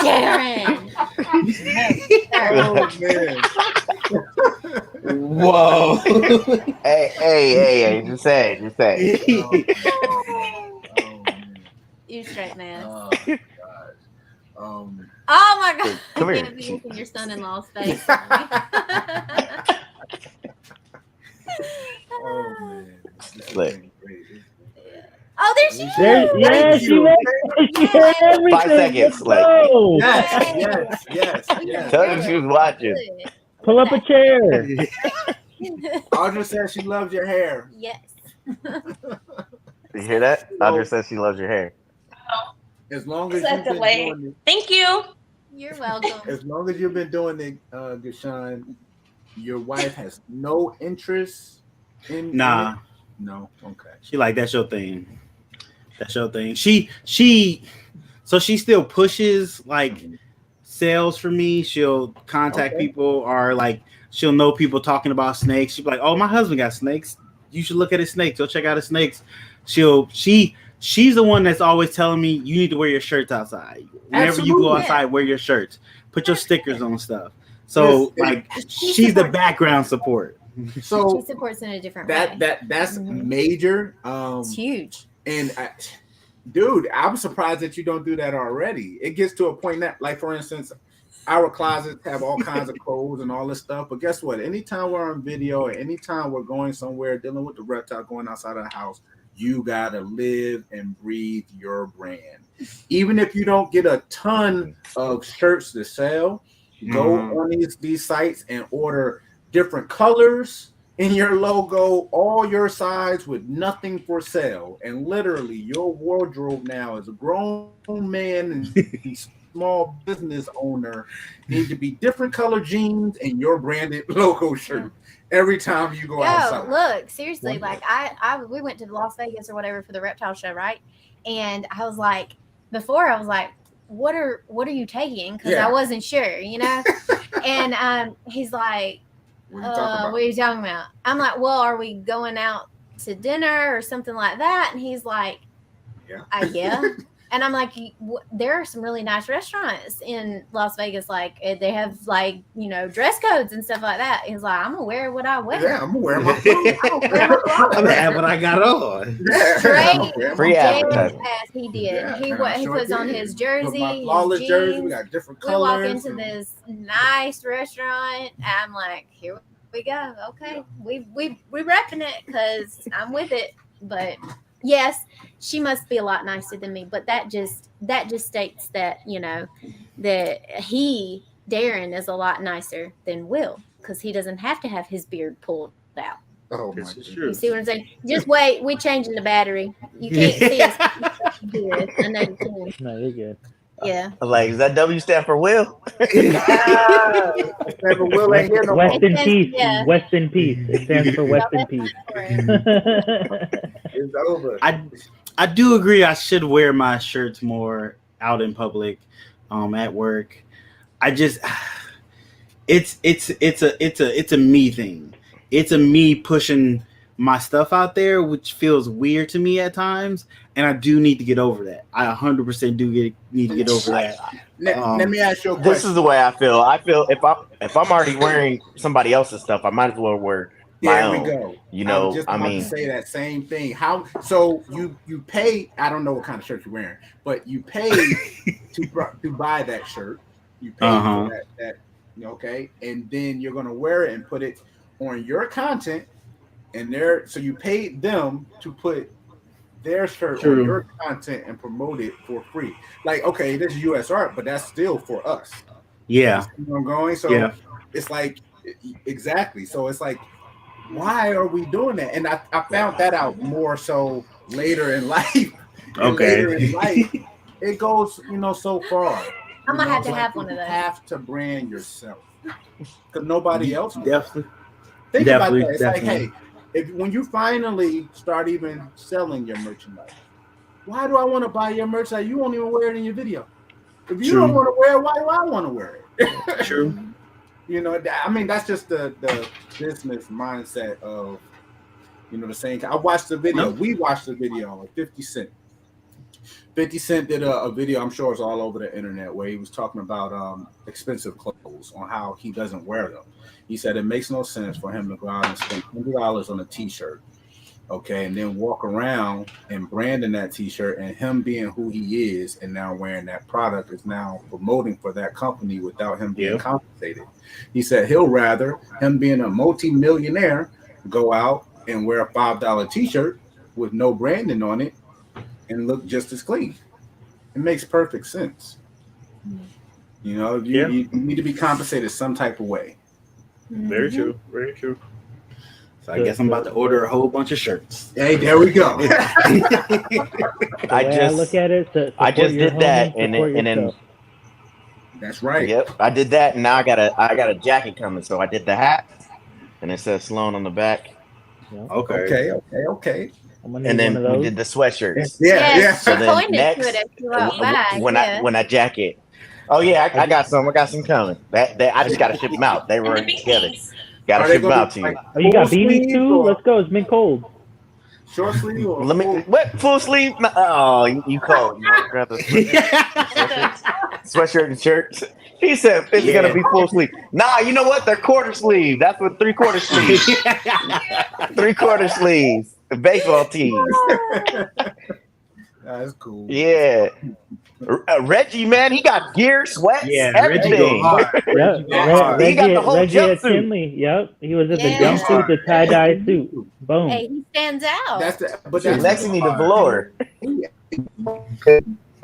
Darren.
Oh man.
Whoa.
Hey, just say.
Oh man.
You straight man.
Oh gosh.
Oh my god.
Come
I
here.
can't be in your son-in-law's face.
Oh man. This has
Look.
been great.
Oh, there she is.
Yeah, she
you.
heard everything.
5 seconds,
Let's
like-
go.
Yes.
Tell her she was watching.
Good.
Pull up a chair.
Audra said she loves your hair.
Yes.
You hear that? Audra says she loves your hair.
As long as
Is that
you've been
delay?
doing it,
Thank you.
You're welcome.
as long as you've been doing it, Deshaun, your wife has no interest in
Nah.
in it? No. Okay.
She like that's your thing. That's your thing. She so she still pushes like sales for me. She'll contact people or like she'll know people talking about snakes. She'll be like, "Oh, my husband got snakes. You should look at his snakes. Go check out his snakes." She's the one that's always telling me you need to wear your shirts outside. Whenever you go
Absolutely.
outside, wear your shirts. Put your stickers on stuff. So
Yes.
like she's the background support.
So
She supports in a different way.
that's
Mhm.
major.
It's huge.
And dude, I'm surprised that you don't do that already. It gets to a point that, like, for instance, our closets have all kinds of clothes and all this stuff. But guess what? Anytime we're on video or anytime we're going somewhere dealing with the reptile, going outside of the house, you gotta live and breathe your brand. Even if you don't get a ton of shirts to sell, go on these sites and order different colors in your logo, all your size with nothing for sale. And literally your wardrobe now as a grown man and small business owner need to be different color jeans and your branded logo shirt every time you go outside.
Look, seriously, like we went to Las Vegas or whatever for the reptile show, right? And I was like, before I was like, what are you taking? Because I wasn't sure, you know. And he's like, what are you talking about? I'm like, well, are we going out to dinner or something like that? And he's like, yeah. And I'm like, there are some really nice restaurants in Las Vegas. Like they have like, you know, dress codes and stuff like that. He's like, I'm gonna wear what I wear.
Yeah, I'm gonna wear my clothes.
I'm gonna have what I got on.
Straight
Free advertising.
as he did.
Yeah,
he
and I
he
sure
puts on
did.
his
With
jersey,
my
his
flawless
jeans.
jersey, we got different
We
colors.
walk into this nice restaurant. I'm like, here we go. Okay, we repping it because I'm with it. But yes, she must be a lot nicer than me. But that just states that, you know, that Darren is a lot nicer than Will because he doesn't have to have his beard pulled out.
Oh my
This is
goodness.
true.
You see what I'm saying? Just wait, we changing the battery. You can't see us. Beard. I know you can.
No, you're good.
Yeah.
I was like, does that W stand for Will?
Will ain't here no more.
West in peace.
Yeah.
West in peace. It stands for West in peace.
It's over.
I do agree. I should wear my shirts more out in public, at work. I just, it's a me thing. It's a me pushing my stuff out there, which feels weird to me at times, and I do need to get over that. I 100% need to get over that.
Let me ask you a question.
This is the way I feel. I feel if I'm already wearing somebody else's stuff, I might as well wear my
There we
own.
go.
You know,
I'm just
I
about
mean,
to say that same thing. How so you pay? I don't know what kind of shirt you're wearing, but you pay to buy that shirt. You pay for that okay, and then you're gonna wear it and put it on your content, and so you paid them to put their shirt on your content and promote it for free. Like, okay, this is US art, but that's still for us.
Yeah,
you know where I'm going. So it's like exactly. So it's like, why are we doing that? And I found that out more so later in life. Later in life, it goes, so far.
I'm gonna have to have one of those.
You have to brand yourself because nobody else will.
Definitely.
Think about that. It's
Definitely.
like, hey, when you finally start even selling your merchandise, why do I want to buy your merchandise? You won't even wear it in your video. If you don't want to wear it, why do I want to wear it?
True.
I mean, that's just the business mindset of, the same. I watched the video. We watched the video of 50 Cent. 50 Cent did a video, I'm sure it's all over the internet, where he was talking about expensive clothes, on how he doesn't wear them. He said it makes no sense for him to go out and spend $100 on a t-shirt, okay, and then walk around and branding that t-shirt, and him being who he is and now wearing that product is now promoting for that company without him being compensated. He said he'll rather, him being a multi-millionaire, go out and wear a $5 t-shirt with no branding on it and look just as clean. It makes perfect sense. You need to be compensated some type of way.
Very true. Very true.
So I guess I'm about to order a whole bunch of shirts.
Hey, there we go.
I look at it.
I just did that, and then
that's right.
Yep, I did that, and now I got a jacket coming. So I did the hat, and it says Sloan on the back.
Yeah.
Okay.
And then we did the sweatshirts.
Yeah.
So then next, when I jacket. Oh yeah, I got some. I got some coming. That I just got to ship them out. They were together. Got to ship them out to you.
Oh, you got beanies too? Let's go. It's been cold.
Short sleeve or
full sleeve? Oh, you cold. You want to grab the sweatshirt and shirts? He said it's gonna be full sleeve. Nah, you know what? They're quarter sleeve. That's what 3/4 sleeves. 3/4 sleeves. Baseball tees.
That's cool.
Yeah. Reggie, man, he got gear, sweats, everything.
Reggie he got the whole jumpsuit. Yep, he was at the jumpsuit, the tie-dye suit. Boom.
Hey, he stands out.
But
next you need a velour.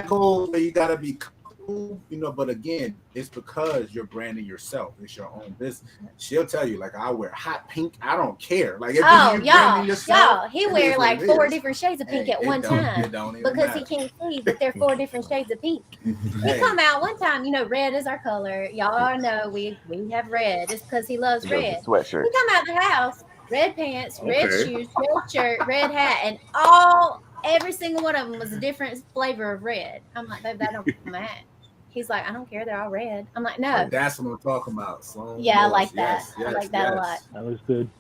Cool, you gotta be cool, but again, it's because you're branding yourself. It's your own business. She'll tell you, like, I wear hot pink. I don't care. Like, if
y'all, he wear like 4 different shades of pink at one time because he can't see that they're 4 different shades of pink. He come out one time, red is our color. Y'all know we have red. It's because he loves red.
Sweatshirt.
He come out the house, red pants, red shoes, red shirt, red hat, and every single one of them was a different flavor of red. I'm like, babe, that don't match. He's like, I don't care. They're all red. I'm like, no.
That's what I'm talking about. Sloan.
Yeah, I like that. I like that a lot.
That was good.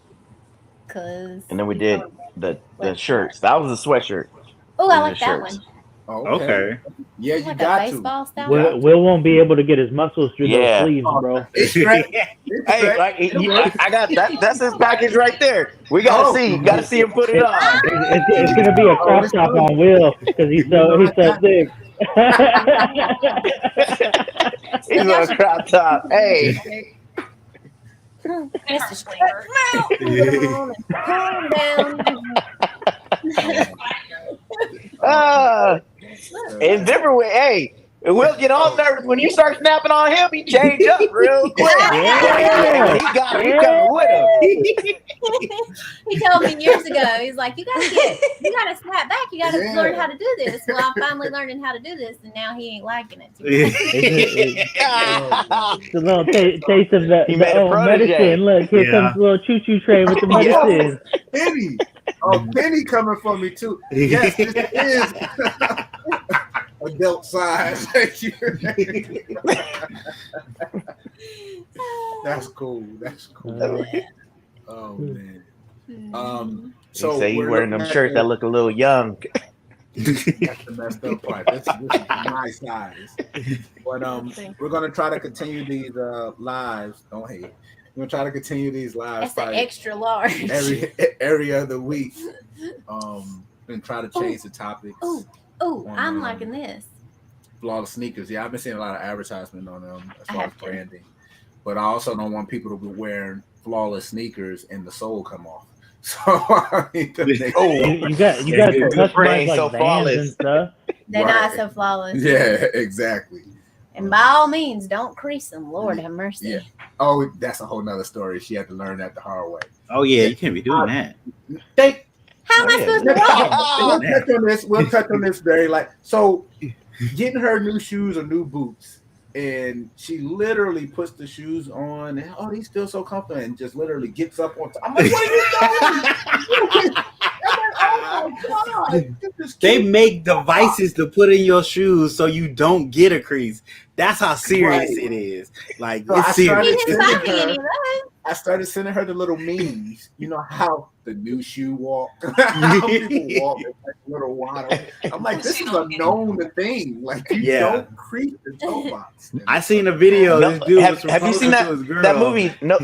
And then we did the shirts. That was a sweatshirt.
Oh, I like that one.
Oh, okay. Yeah, you
like
got
a baseball
to.
Style.
Will won't be able to get his muscles through those sleeves, bro.
Hey, I got that. That's his package right there. We gotta see. You gotta see him put it on.
It's gonna be a crop top on Will because he's so big.
He's on a crop top. Hey. In different way. Hey, Will get all nervous when you start snapping on him. He change up real quick.
Yeah.
He coming with him.
He told me years ago. He's like, you gotta snap back. You gotta learn how to do this. Well, I'm finally learning how to do this, and now he ain't liking it.
It's a little taste of the old medicine. Look, here comes the little choo-choo train with the medicine.
Penny. Penny coming for me too. Yes, this is adult size. That's cool. Oh man.
So say you wearing them shirts that look a little young.
That's the messed up part. This is my size. But we're gonna try to continue these lives. Don't hate. We're gonna try to continue these lives.
That's an extra large.
Every other week. And try to change the topics.
Oh, I'm liking this.
Flawless sneakers. Yeah, I've been seeing a lot of advertisement on them as far as branding. But I also don't want people to be wearing flawless sneakers and the sole come off. So I mean,
you got some customized like
so
Vans and stuff.
They're not so flawless.
Yeah, exactly.
And by all means, don't crease them. Lord have mercy.
Yeah. Oh, that's a whole nother story. She had to learn that the hard way.
Oh yeah, you can't be doing that.
How am I supposed to walk?
We'll touch on this very so getting her new shoes or new boots, and she literally puts the shoes on and these feel so comfortable, and just literally gets up on top. I'm like, what are you doing? Oh my God.
They make devices to put in your shoes so you don't get a crease. That's how serious it is. Like,
So
it's serious.
He didn't buy me any of those.
I started sending her the little memes. You know how the new shoe walk, how people walk with like a little waddle. I'm like, this is a known thing. Like you don't creep the toe box.
I seen a video.
No,
This dude was
have you seen
proposing to his girl.
that movie? No,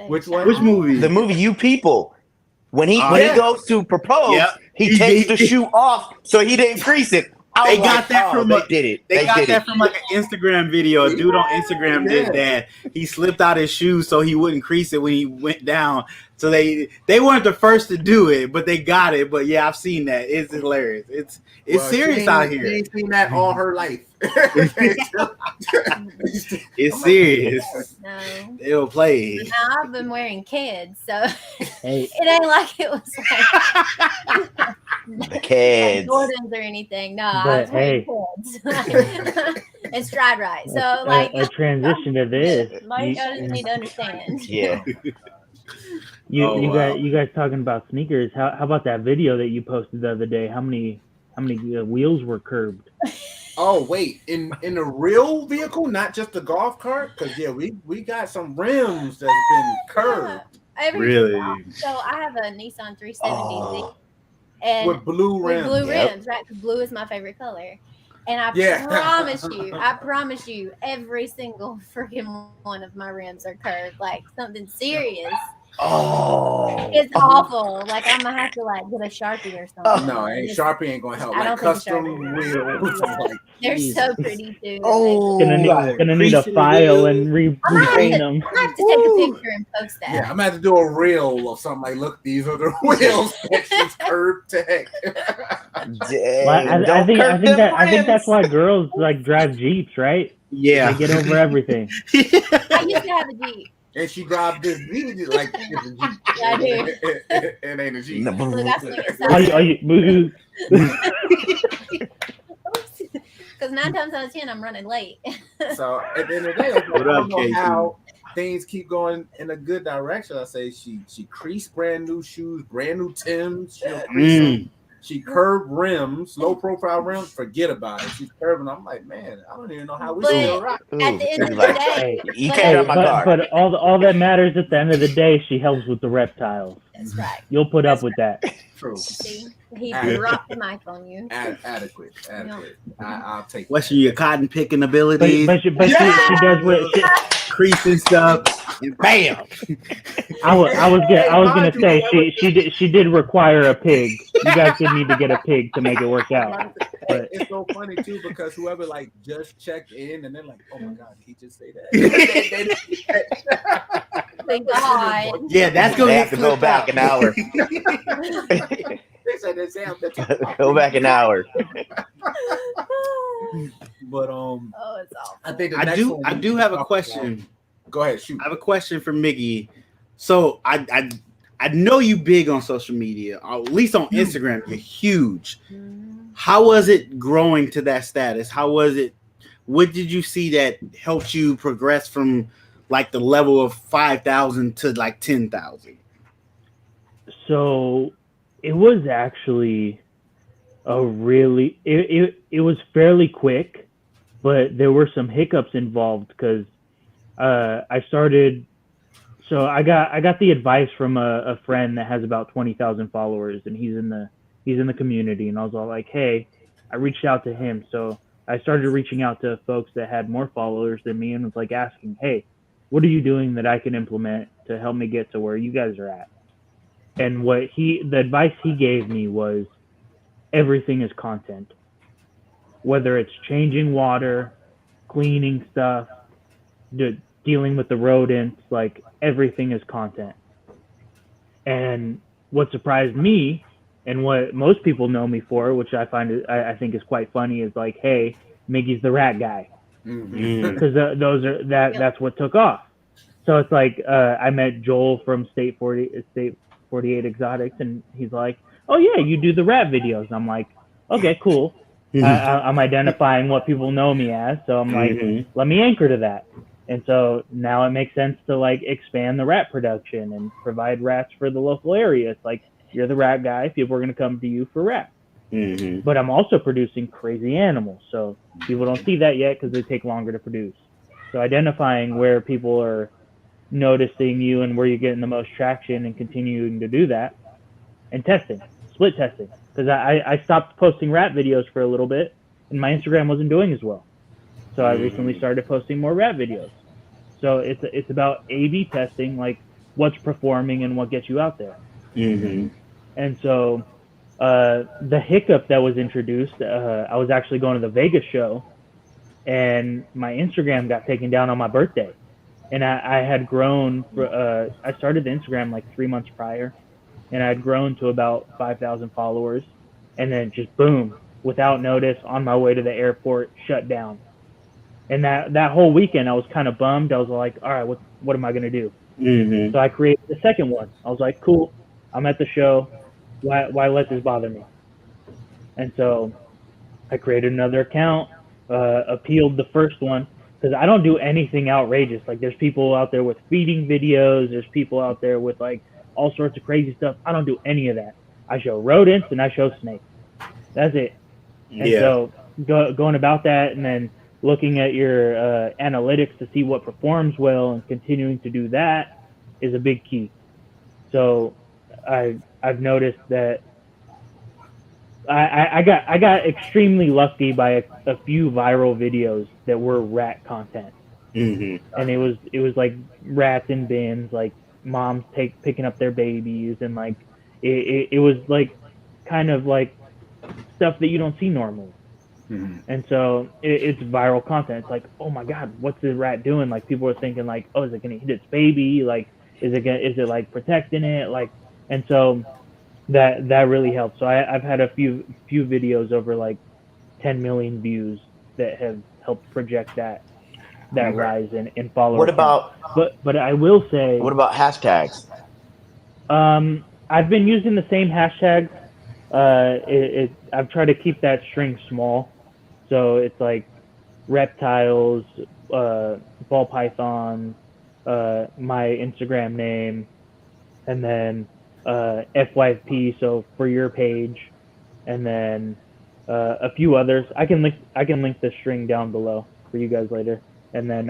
Which one?
Which movie?
the movie You People. When he
Yeah.
goes to propose, he takes the shoe off so he didn't crease it.
They got that from
they did it.
They got that from like an Instagram video. A dude on Instagram did that. He slipped out his shoes so he wouldn't crease it when he went down. So they weren't the first to do it, but they got it. But yeah, I've seen that. It's hilarious. It's serious out here.
She ain't seen that all her life.
It's serious.
No.
They'll play.
Now I've been wearing kids, so
Hey.
it ain't like it was like
The kids.
Jordans or anything. No, I
But
was wearing kids. It's dried right. So like
a transition to this.
Mike, I just need to understand.
Yeah.
You guys talking about sneakers? How about that video that you posted the other day? How many wheels were curbed?
Oh wait, in a real vehicle, not just the golf cart, because we got some rims that's been curved.
Really?
So I have a Nissan 370Z and
With blue rims.
rims, right? 'Cause blue is my favorite color. And I promise you, every single freaking one of my rims are curved, like something serious.
Oh,
It's awful. Like I'm gonna have to like get a Sharpie or something.
No, Sharpie ain't gonna help.
I
Like
don't think
custom
Sharpie
wheels. Like,
They're so pretty too.
Gonna need a file and repaint them.
I have to take a picture and post that.
yeah, I'm gonna have to do a reel or something like, look, these are the wheels. It's curved to heck.
dang.
I think that's why girls like drive Jeeps, right?
Yeah.
They get over everything.
I used to have a Jeep.
And she drives this Jeep like it's a Jeep.
Yeah, I do.
It ain't a Jeep.
Look, I swing it because 9 times out of 10 I'm running late.
So at the end of the day, I
What up,
don't know
KT?
how things keep going in a good direction. I say she creased brand new shoes, brand new Timbs. She'll crease them. She curved rims, low profile rims. Forget about it. She's curving. I'm like, man, I don't even know how we
But
still rock.
at the end of the
Like,
day,
you can't drive my car.
But all that matters at the end of the day, she helps with the reptiles.
that's right.
You'll put up with that.
True.
See, he dropped the mic on you.
Adequate. I'll take
What's
that.
your cotton picking abilities?
She does what
Creasing stuff. And bam.
I was gonna say she did require a pig. You guys did need to get a pig to make it work out. But
It's so funny too because whoever like just checked in and they're like, "Oh my God, he just say that."
Thank God.
Yeah, that's gonna
They
get
have to go
clipped
back
out.
an hour.
They said it's him.
Go back an hour.
But
Oh, it's awful.
I think the
I
next
do.
one
I
we
do
can
have a
talk
question.
about- Go ahead, shoot.
I have a question for Miggy. So I know you big on social media, or at least on Instagram. You're huge. How was it growing to that status? How was it? What did you see that helped you progress from like the level of 5,000 to like 10,000?
so it was actually it was fairly quick, but there were some hiccups involved because I started. So I got the advice from a friend that has about 20,000 followers, and he's in the community, and I was all like, hey, I reached out to him. So I started reaching out to folks that had more followers than me and was like asking, hey, what are you doing that I can implement to help me get to where you guys are at? And the advice he gave me was everything is content. Whether it's changing water, cleaning stuff, dealing with the rodents, like everything is content. And what surprised me and what most people know me for, which I think is quite funny, is like, hey, Miggy's the rat guy. Because that's what took off. So it's like I met Joel from State 48 Exotics, and he's like, oh yeah, you do the rat videos. I'm like, okay, cool. I'm identifying what people know me as, so I'm like, let me anchor to that. And so now it makes sense to like expand the rat production and provide rats for the local area. It's like, you're the rat guy, people are going to come to you for rats. But I'm also producing crazy animals, so people don't see that yet because they take longer to produce. So identifying where people are noticing you and where you're getting the most traction and continuing to do that, and testing, split testing. Because I stopped posting rap videos for a little bit, and my Instagram wasn't doing as well. So I recently started posting more rap videos. So it's about A/B testing, like what's performing and what gets you out there.
Mm-hmm.
And so the hiccup that was introduced, I was actually going to the Vegas show, and my Instagram got taken down on my birthday. And I had grown. I started the Instagram like 3 months prior, and I had grown to about 5,000 followers, and then just boom, without notice, on my way to the airport, shut down. And that whole weekend, I was kind of bummed. I was like, all right, what am I gonna do?
Mm-hmm.
So I created the second one. I was like, cool, I'm at the show. Why let this bother me? And so I created another account, appealed the first one, because I don't do anything outrageous. Like there's people out there with feeding videos. There's people out there with like all sorts of crazy stuff. I don't do any of that. I show rodents and I show snakes. That's it. And so going about that, and then looking at your analytics to see what performs well and continuing to do that is a big key. So I've noticed that I got extremely lucky by a few viral videos that were rat content.
Mm-hmm.
And it was like rats in bins, like moms picking up their babies, and like it was like kind of like stuff that you don't see normally.
Mm-hmm.
And so it's viral content. It's like, oh my god, what's the rat doing? Like people are thinking like, oh, is it gonna hit its baby? Like is it like protecting it? Like, and so that really helps. So I've had a few videos over like 10 million views that have helped project that rise in followers.
What about
but I will say,
what about hashtags?
I've been using the same hashtags. I've tried to keep that string small, so it's like reptiles, ball python, my Instagram name, and then FYP, so for your page, and then a few others. I can link the string down below for you guys later. And then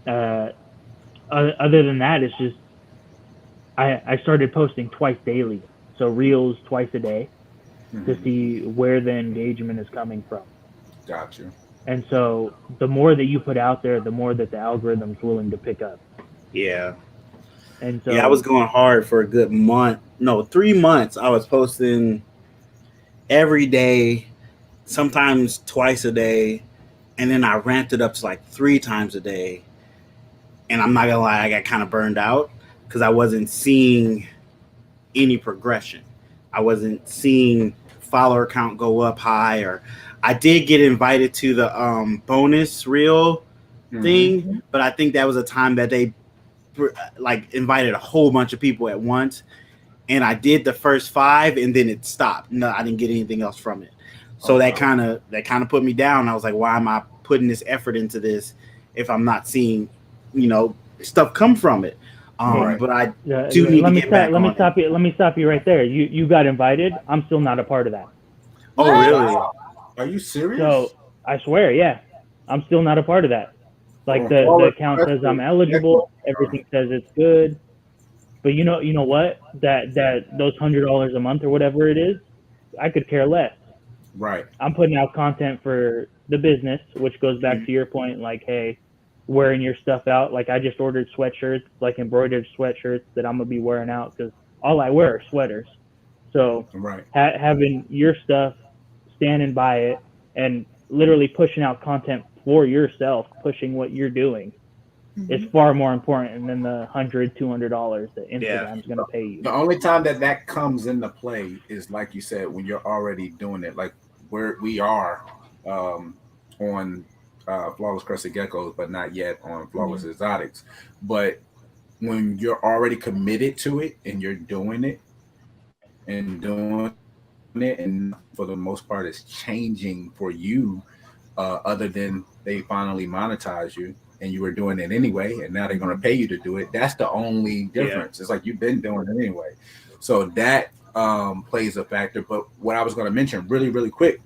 other than that, it's just I started posting twice daily, so reels twice a day, to see where the engagement is coming from.
Gotcha.
And so the more that you put out there, the more that the algorithm's willing to pick up.
Yeah.
And so
I was going hard for a good 3 months. I was posting every day, sometimes twice a day, and then I ramped it up to like 3 times a day. And I'm not gonna lie, I got kind of burned out because I wasn't seeing any progression. I wasn't seeing follower count go up high, or I did get invited to the bonus reel thing, but I think that was a time that they like invited a whole bunch of people at once, and I did the first 5 and then it stopped. No, I didn't get anything else from it. So that kind of put me down. I was like, why am I putting this effort into this if I'm not seeing, stuff come from it? But I do need to get back. Let
me stop you right there. You got invited. I'm still not a part of that.
Oh, really?
Are you serious?
So I swear, yeah, I'm still not a part of that. Like the account says I'm eligible. Everything says it's good. But you know what? That those $100 a month or whatever it is, I could care less.
Right.
I'm putting out content for the business, which goes back to your point, like, hey, wearing your stuff out. Like I just ordered sweatshirts, like embroidered sweatshirts that I'm gonna be wearing out because all I wear are sweaters. So having your stuff, standing by it, and literally pushing out content for yourself, pushing what you're doing, is far more important than the $100, $200 that Instagram's going to pay you.
The only time that comes into play is, like you said, when you're already doing it, like we are on Flawless Crested Geckos, but not yet on Flawless Exotics. But when you're already committed to it and you're doing it, and for the most part it's changing for you, other than they finally monetize you and you were doing it anyway, and now they're going to pay you to do it. That's the only difference. It's like you've been doing it anyway. So that plays a factor. But what I was going to mention really, really quick,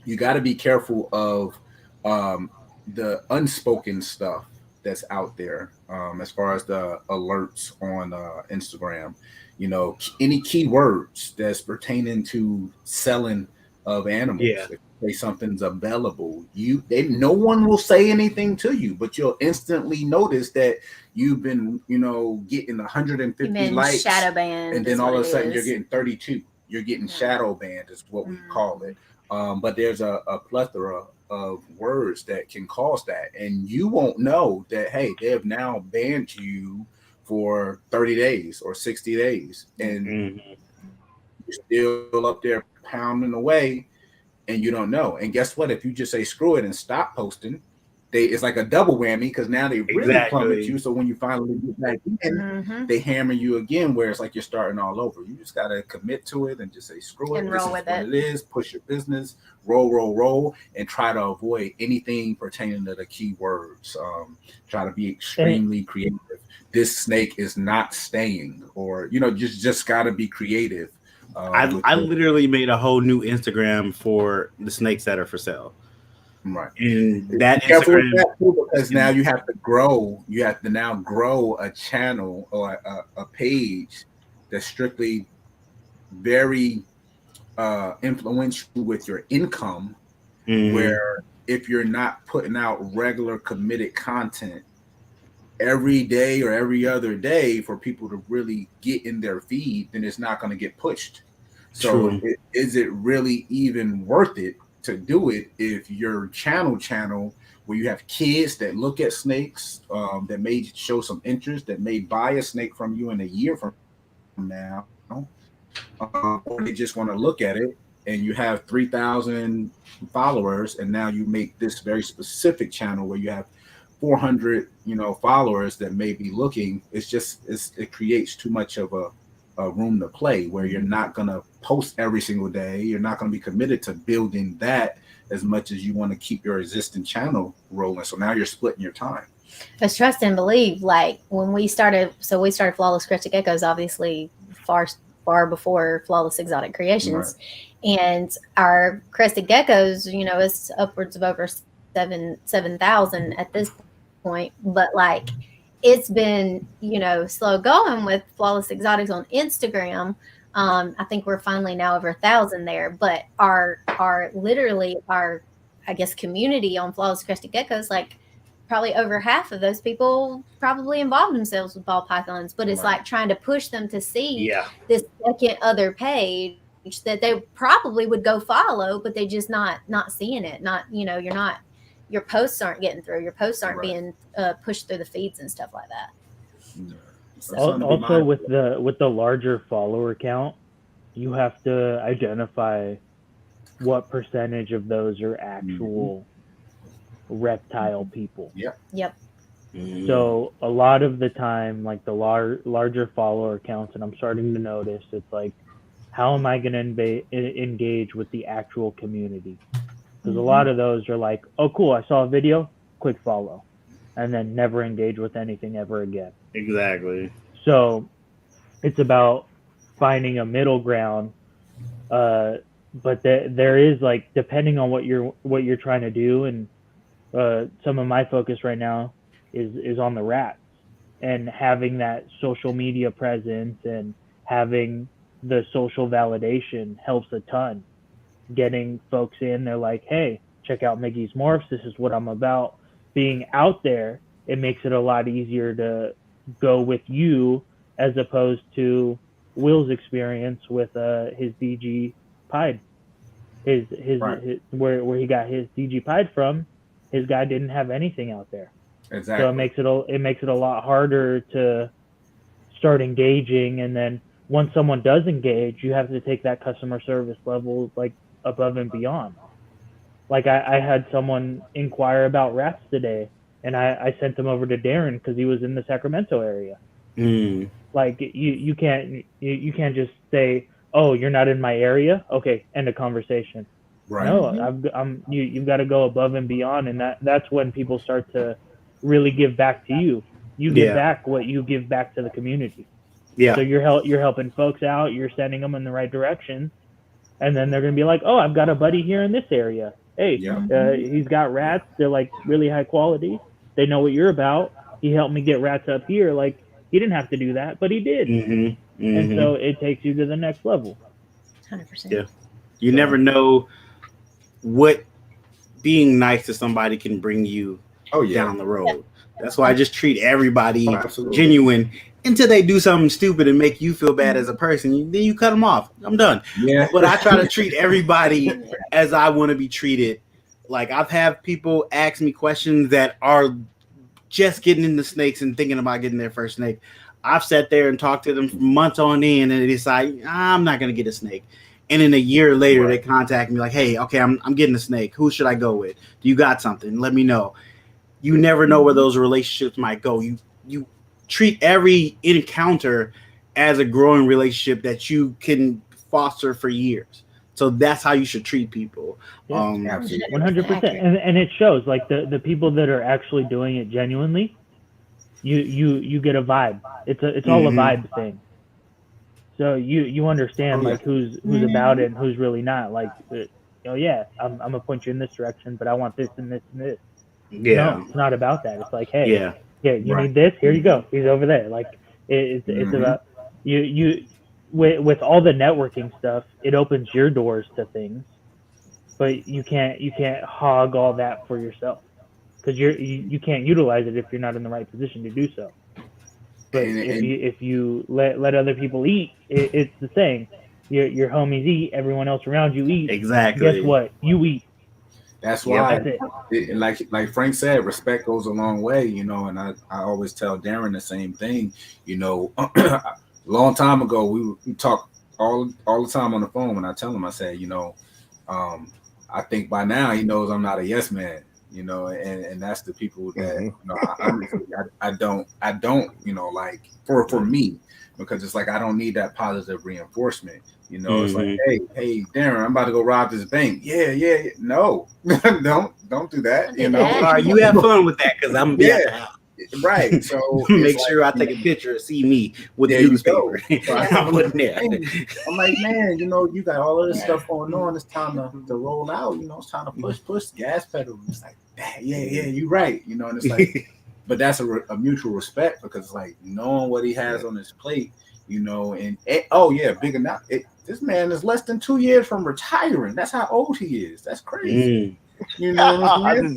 you got to be careful of the unspoken stuff that's out there as far as the alerts on Instagram. You know, any keywords that's pertaining to selling of animals.
Yeah.
If you say something's available, no one will say anything to you, but you'll instantly notice that you've been, getting 150
You've been
likes,
shadow banned,
and then
is
all
what
of a
it
sudden you're
is.
getting 32. You're getting shadow banned, is what we call it. But there's a plethora of words that can cause that, and you won't know that. Hey, they have now banned you for 30 days or 60 days, and you're still up there pounding away, and you don't know. And guess what? If you just say screw it and stop posting, it's like a double whammy, because now they really plummet you. So when you finally get back in, they hammer you again, where it's like you're starting all over. You just gotta commit to it and just say screw it.
And
This
roll
is
with
what
it.
it is. Push your business, roll, and try to avoid anything pertaining to the keywords. Try to be extremely creative. This snake is not staying, or just gotta be creative.
I literally made a whole new Instagram for the snakes that are for sale.
Right.
And that
Careful with
Instagram,
that too, because now you have to grow. You have to now grow a channel or a page that's strictly very influential with your income. Where if you're not putting out regular committed content every day or every other day for people to really get in their feed, then it's not going to get pushed. So is it really even worth it to do it if your channel where you have kids that look at snakes, that may show some interest, that may buy a snake from you in a year from now, or they just want to look at it, and you have 3,000 followers, and now you make this very specific channel where you have 400 followers that may be looking. It creates too much of a room to play, where you're not going to post every single day. You're not going to be committed to building that as much as you want to keep your existing channel rolling. So now you're splitting your time.
Because trust and believe, like when we started Flawless Crested Geckos, obviously far before Flawless Exotic Creations. Right. And our crested geckos, it's upwards of over 7,000 at this point. But like it's been, slow going with Flawless Exotics on Instagram. I think we're finally now over 1,000 there. But our I guess community on Flawless Crested Geckos, like probably over half of those people probably involve themselves with ball pythons, but it's like trying to push them to see this second other page that they probably would go follow, but they just not seeing it. Not, your posts aren't getting through. Your posts aren't being pushed through the feeds and stuff like that.
So, also with the larger follower count, you have to identify what percentage of those are actual reptile people.
Yep.
So a lot of the time, like the larger follower counts, and I'm starting to notice, it's like, how am I going to engage with the actual community? Because a lot of those are like, oh, cool, I saw a video, quick follow, and then never engage with anything ever again.
Exactly. So
it's about finding a middle ground. But there is, like, depending on what you're trying to do, and some of my focus right now is on the rats, and having that social media presence and having the social validation helps a ton. Getting folks in, they're like, hey, check out Miggy's Morphs. This is what I'm about. Being out there, it makes it a lot easier to go with you as opposed to Will's experience with his DG Pied. His where he got his DG Pied from, his guy didn't have anything out there.
Exactly.
So it makes it a lot harder to start engaging, and then once someone does engage, you have to take that customer service level like above and beyond. Like I had someone inquire about rats today, and I sent them over to Darren because he was in the Sacramento area. Like you can't just say, oh, you're not in my area, okay, end of conversation. Right. No, you've got to go above and beyond, and that's when people start to really give back to you. You give back what you give back to the community. Yeah. So you're helping folks out, you're sending them in the right direction, and then they're gonna be like, oh, I've got a buddy here in this area. Hey, he's got rats. They're like really high quality. They know what you're about. He helped me get rats up here. Like, he didn't have to do that, but he did. And so it takes you to the next level.
100%.
Yeah. You never know what being nice to somebody can bring you down the road. That's why I just treat everybody genuine until they do something stupid and make you feel bad as a person. Then you cut them off. I'm done.
Yeah.
But I try to treat everybody as I want to be treated. Like, I've had people ask me questions that are just getting into snakes and thinking about getting their first snake. I've sat there and talked to them for months on end, and they decide I'm not going to get a snake. And then a year later, they contact me like, "Hey, okay, I'm getting a snake. Who should I go with? Do you got something? Let me know." You never know where those relationships might go. You treat every encounter as a growing relationship that you can foster for years. So that's how you should treat people.
100%. And it shows, like, the people that are actually doing it genuinely, you get a vibe. It's all a vibe thing. So you understand like who's about it and who's really not. Like, I'm gonna point you in this direction, but I want this and this and this.
Yeah.
No, it's not about that. It's like, hey, you need this, here you go. He's over there. Like, it's about you with all the networking stuff, it opens your doors to things, but you can't hog all that for yourself, because you can't utilize it if you're not in the right position to do so. But if you let other people eat, it's the saying, your homies eat, everyone else around you eat.
Exactly.
Guess what? You eat.
That's why,
that's it.
Like Frank said, respect goes a long way, and I always tell Darren the same thing. A long time ago, we talk all the time on the phone. When I tell him, I say, I think by now he knows I'm not a yes man, and that's the people that I don't, like for me, because it's like I don't need that positive reinforcement. It's like, hey, Darren, I'm about to go rob this bank. Yeah. No, don't do that.
All right, you have fun with that, because I'm gonna be at the house.
Right. So
make sure I take a picture and see me with the newspaper. I'm putting there.
I'm like, man, you got all of this stuff going on. It's time to roll out. It's time to push the gas pedal. It's like, yeah, you're right. And it's like, but that's a mutual respect, because it's like knowing what he has on his plate. Big enough. This man is less than 2 years from retiring. That's how old he is. That's crazy. What I'm saying?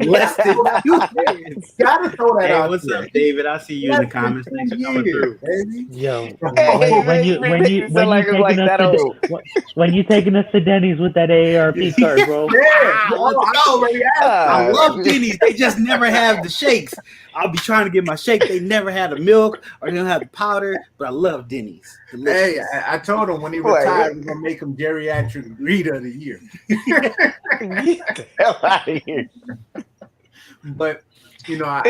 Less than 2 years.
Gotta throw that out.
What's up, David? I see you in the comments. Thanks for coming through.
Yo, when you taking us to Denny's with that AARP card, bro?
I love Denny's. They just never have the shakes. I'll be trying to get my shake. They never had the milk or they don't have the powder, but I love Denny's.
Delicious. Hey, I told him when he retired, we're gonna make him geriatric reader of the year.
Get the hell out of here.
But we talk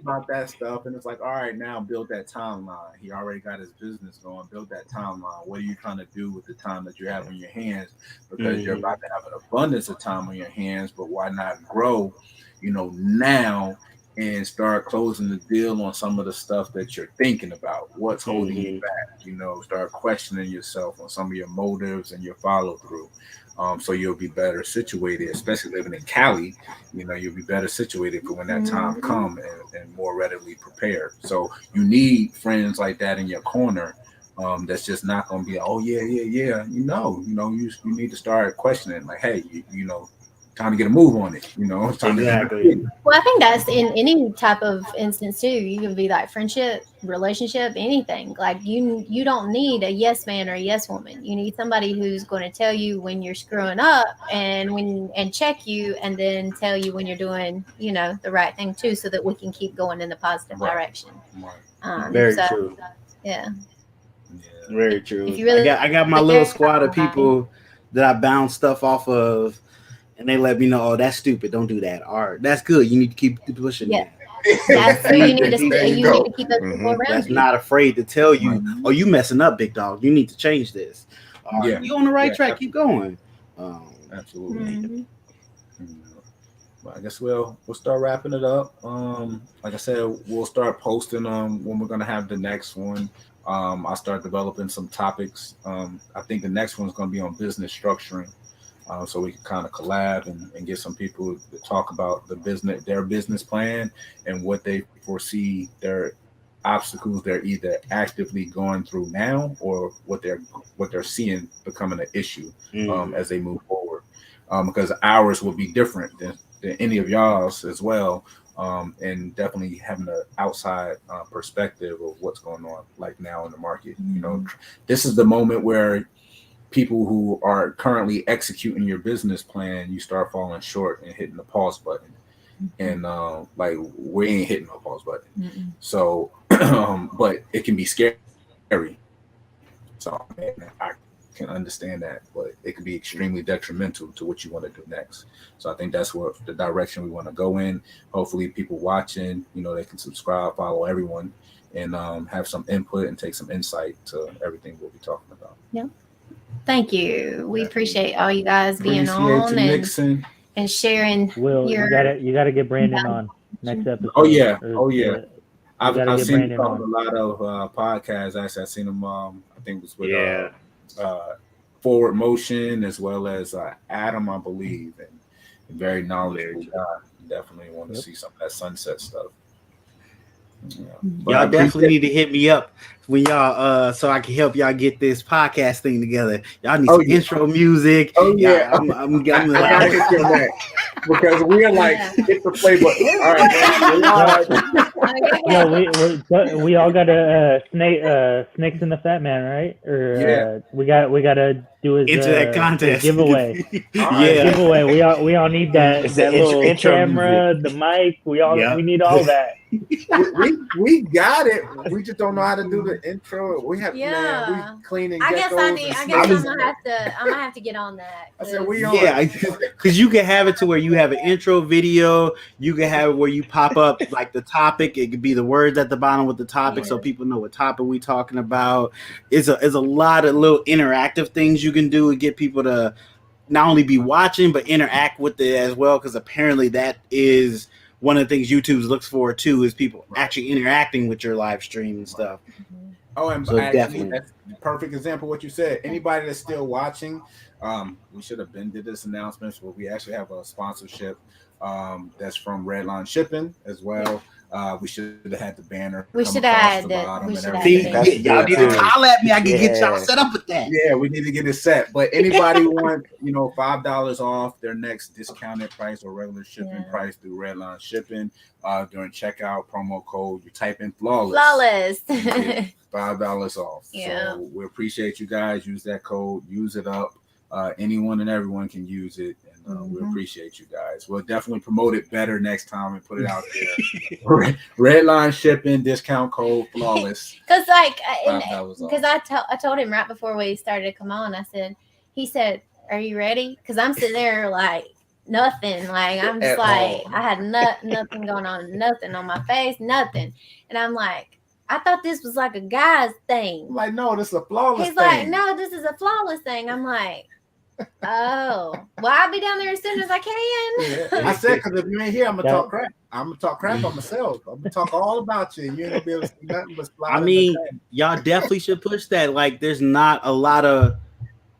about that stuff, and it's like, all right, now build that timeline. He already got his business going. Build that timeline. What are you trying to do with the time that you have on your hands? Because you're about to have an abundance of time on your hands, but why not grow, now, and start closing the deal on some of the stuff that you're thinking about. What's holding you back? Start questioning yourself on some of your motives and your follow through. So you'll be better situated, especially living in Cali. You'll be better situated for when that time comes and more readily prepared. So you need friends like that in your corner. That's just not going to be, oh yeah. You need to start questioning, like, hey, time to get a move on it. It's time to
Well, I think that's in any type of instance too. You can be like friendship, relationship, anything. Like you don't need a yes man or a yes woman. You need somebody who's going to tell you when you're screwing up and check you, and then tell you when you're doing the right thing too, so that we can keep going in the positive direction.
Very true.
Yeah.
Very true.
If you really
I got my little squad of people that I bounce stuff off of. And they let me know, oh, that's stupid. Don't do that. All right, that's good. You need to keep pushing that.
That's who you need to keep those people around.
That's not afraid to tell you, oh, you messing up, big dog. You need to change this. You on the right track. Keep going.
Absolutely. Well, I guess we'll start wrapping it up. Like I said, we'll start posting when we're gonna have the next one. I'll start developing some topics. I think the next one's gonna be on business structuring. so we can kind of collab and get some people to talk about their business plan and what they foresee their obstacles they're either actively going through now or what they're seeing becoming an issue as they move forward. Because ours will be different than any of y'all's as well. And definitely having an outside perspective of what's going on like now in the market. You know, this is the moment where people who are currently executing your business plan, you start falling short and hitting the pause button. And like we ain't hitting no pause button. So, but it can be scary. So I can understand that, but it can be extremely detrimental to what you want to do next. So I think that's what the direction we want to go in. Hopefully people watching, you know, they can subscribe, follow everyone, and have some input and take some insight to everything we'll be talking about.
Yeah. Thank you. We appreciate all you guys being
Appreciate
on
you,
and sharing.
Will,
your,
you gotta get Brandon on next episode.
Oh yeah.
You
I've
gotta
seen
get
him
Brandon
on a
on.
lot of podcasts. Actually, I've seen him. I think it was with Forward Motion as well as Adam, I believe, and very knowledgeable guy. Definitely want to see some of that sunset stuff. Yeah.
Y'all definitely need to hit me up when y'all so I can help y'all get this podcast thing together. Y'all need some intro music.
Oh yeah,
I'm
I gotta hit you on that because we are like hit the play button. All right,
we all got a snakes in the Fat Man, right? Or we gotta do his
into that contest
his giveaway.
Yeah,
giveaway. We all need that
It's
that
the
little
intro
camera, the mic. We need all that.
we got it. We just don't know how to do the intro. We have man, we cleaning.
I guess I'm gonna have to get on that.
I said
because you can have it to where you have an intro video. You can have it where you pop up like the topic. It could be the words at the bottom with the topic, so people know what topic we talking about. It's a lot of little interactive things you can do to get people to not only be watching but interact with it as well. Because apparently that is one of the things YouTube looks for too, is people actually interacting with your live stream and stuff.
Oh, and so actually, that's a perfect example of what you said. Anybody that's still watching, we should have been did this announcement, but we actually have a sponsorship that's from Redline Shipping as well. We should have had the banner.
We should have had
that. Y'all need to call at me. I can get y'all set up with that.
Yeah, we need to get it set. But anybody want, $5 off their next discounted price or regular shipping price through Redline Shipping during checkout, promo code, you type in flawless. $5 off.
Yeah.
So we appreciate you guys. Use that code. Use it up. Anyone and everyone can use it. We appreciate you guys. We'll definitely promote it better next time and put it out there. Redline Shipping, discount code flawless.
Because I told him right before we started to come on, he said, are you ready? Because I'm sitting there like nothing. Like I'm just like, I had nothing going on, nothing on my face, nothing. And I'm like, I thought this was like a guy's thing.
I'm like, no, this is a flawless
thing. He's
like,
like, no, this is a flawless thing. I'm like, oh, well, I'll be down there as soon as I can.
I said, because if you ain't here, I'm gonna talk crap. I'm gonna talk crap on myself. I'm gonna talk all about you. You ain't gonna be able to see nothing but slide.
I mean, y'all definitely should push that. Like, there's not a lot of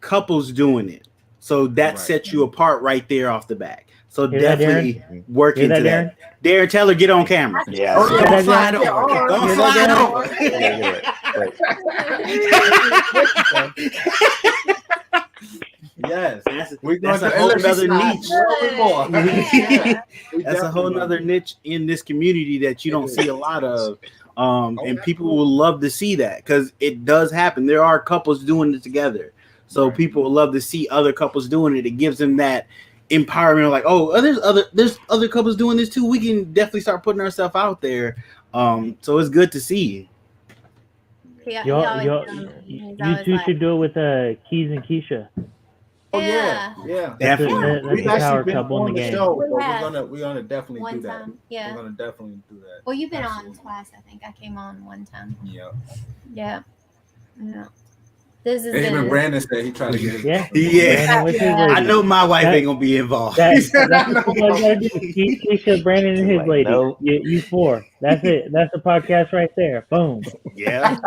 couples doing it, so that sets you apart right there off the back. So definitely work into that. Darren Taylor, get on camera.
Yeah.
Don't slide over. Don't slide over. Yes, that's a whole other niche. That's a whole other niche in this community that you don't see a lot of. And people will love to see that because it does happen. There are couples doing it together. So people will love to see other couples doing it. It gives them that empowerment, like, oh, there's other couples doing this too. We can definitely start putting ourselves out there. So it's good to see.
You two should do it with Keys and Keisha.
Oh yeah,
definitely.
That's a power couple in the game.
Show, we're gonna definitely do that.
Yeah,
we're gonna definitely do that.
Well, you've been on twice, I think. I came on one time. Yeah. This is
even Brandon said he tried to get it.
Yeah.
I know my wife ain't gonna be involved.
Keisha, Brandon, and his lady. No. You four. That's it. That's the podcast right there. Boom.
Yeah.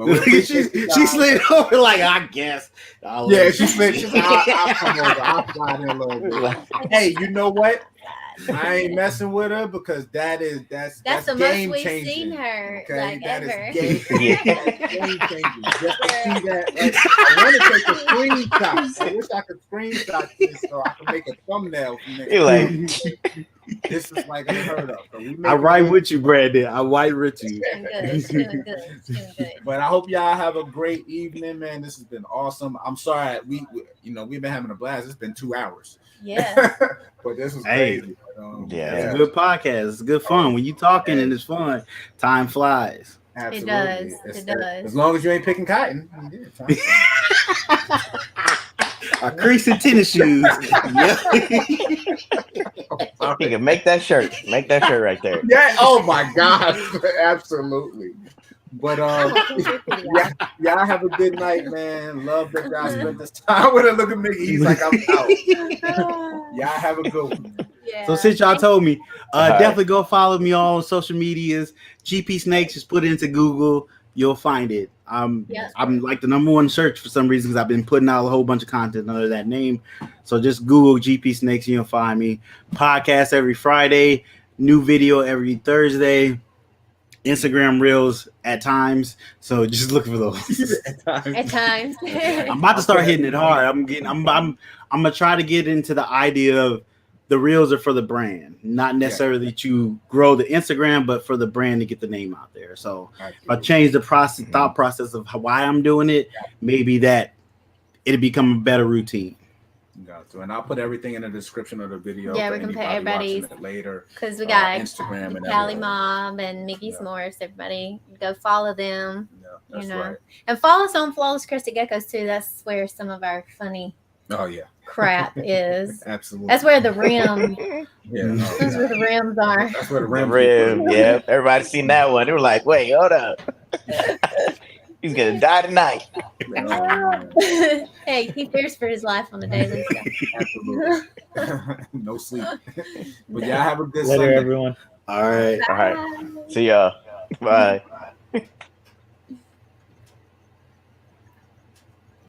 But we appreciate
she slid over like I guess.
Yeah, she slid. She's like, I'll come over. I'll slide in a little bit. Hey, you know what? I ain't messing with her because that's
the
game
most we've
changing.
seen her
Okay,
like
that
ever.
is game changing. Just to see that, like, I want to take a screenshot. I wish I could screenshot this so I can make a thumbnail.
You're like,
This is like unheard of. So
I ride with you, Brandon. I ride with you.
It's doing good.
But I hope y'all have a great evening, man. This has been awesome. I'm sorry we've been having a blast. It's been 2 hours.
Yeah.
But this was
Hey.
crazy.
Yeah.
It's a good podcast. It's good fun. When you talking and it's fun, time flies.
Absolutely.
It does.
As long as you ain't picking cotton.
A crease in tennis shoes. Yeah.
you can make that shirt. Make that shirt right there.
Yeah. Oh my God. Absolutely. But y'all have a good night, man. Love that y'all spent this time with a look at Miggy. He's like, I'm out. Y'all have a good one.
Yeah.
So since y'all told me, definitely go follow me on social medias. GP Snakes, just put it into Google, you'll find it. I'm like the #1 search for some reason because I've been putting out a whole bunch of content under that name. So just Google GP Snakes and you'll find me. Podcast every Friday, new video every Thursday. Instagram Reels at times, so just look for those.
At times.
I'm about to start hitting it hard. I'm gonna try to get into the idea of the Reels are for the brand, not necessarily to grow the Instagram, but for the brand to get the name out there. So if I change the thought process of why I'm doing it, maybe that it'll become a better routine.
Got to. And I'll put everything in the description of the video.
Yeah,
for
we can put
anybody
everybody's
watching it later.
Because we got
Instagram and
Cali
everything.
Mob and Miggy's Morphs. Everybody go follow them.
Yeah, that's
you know,
right.
and follow us on Flawless Crested Geckos too. That's where some of our funny crap is.
Absolutely.
That's where the rim.
That's
where the rims are.
That's where the
rim. Yeah, everybody's seen that one. They were like, "Wait, hold up, he's gonna die tonight."
Hey, he fears for his life on the daily.
Absolutely. No sleep. But y'all have a good
Later,
Sunday.
everyone.
All right.
All right. See y'all. Bye.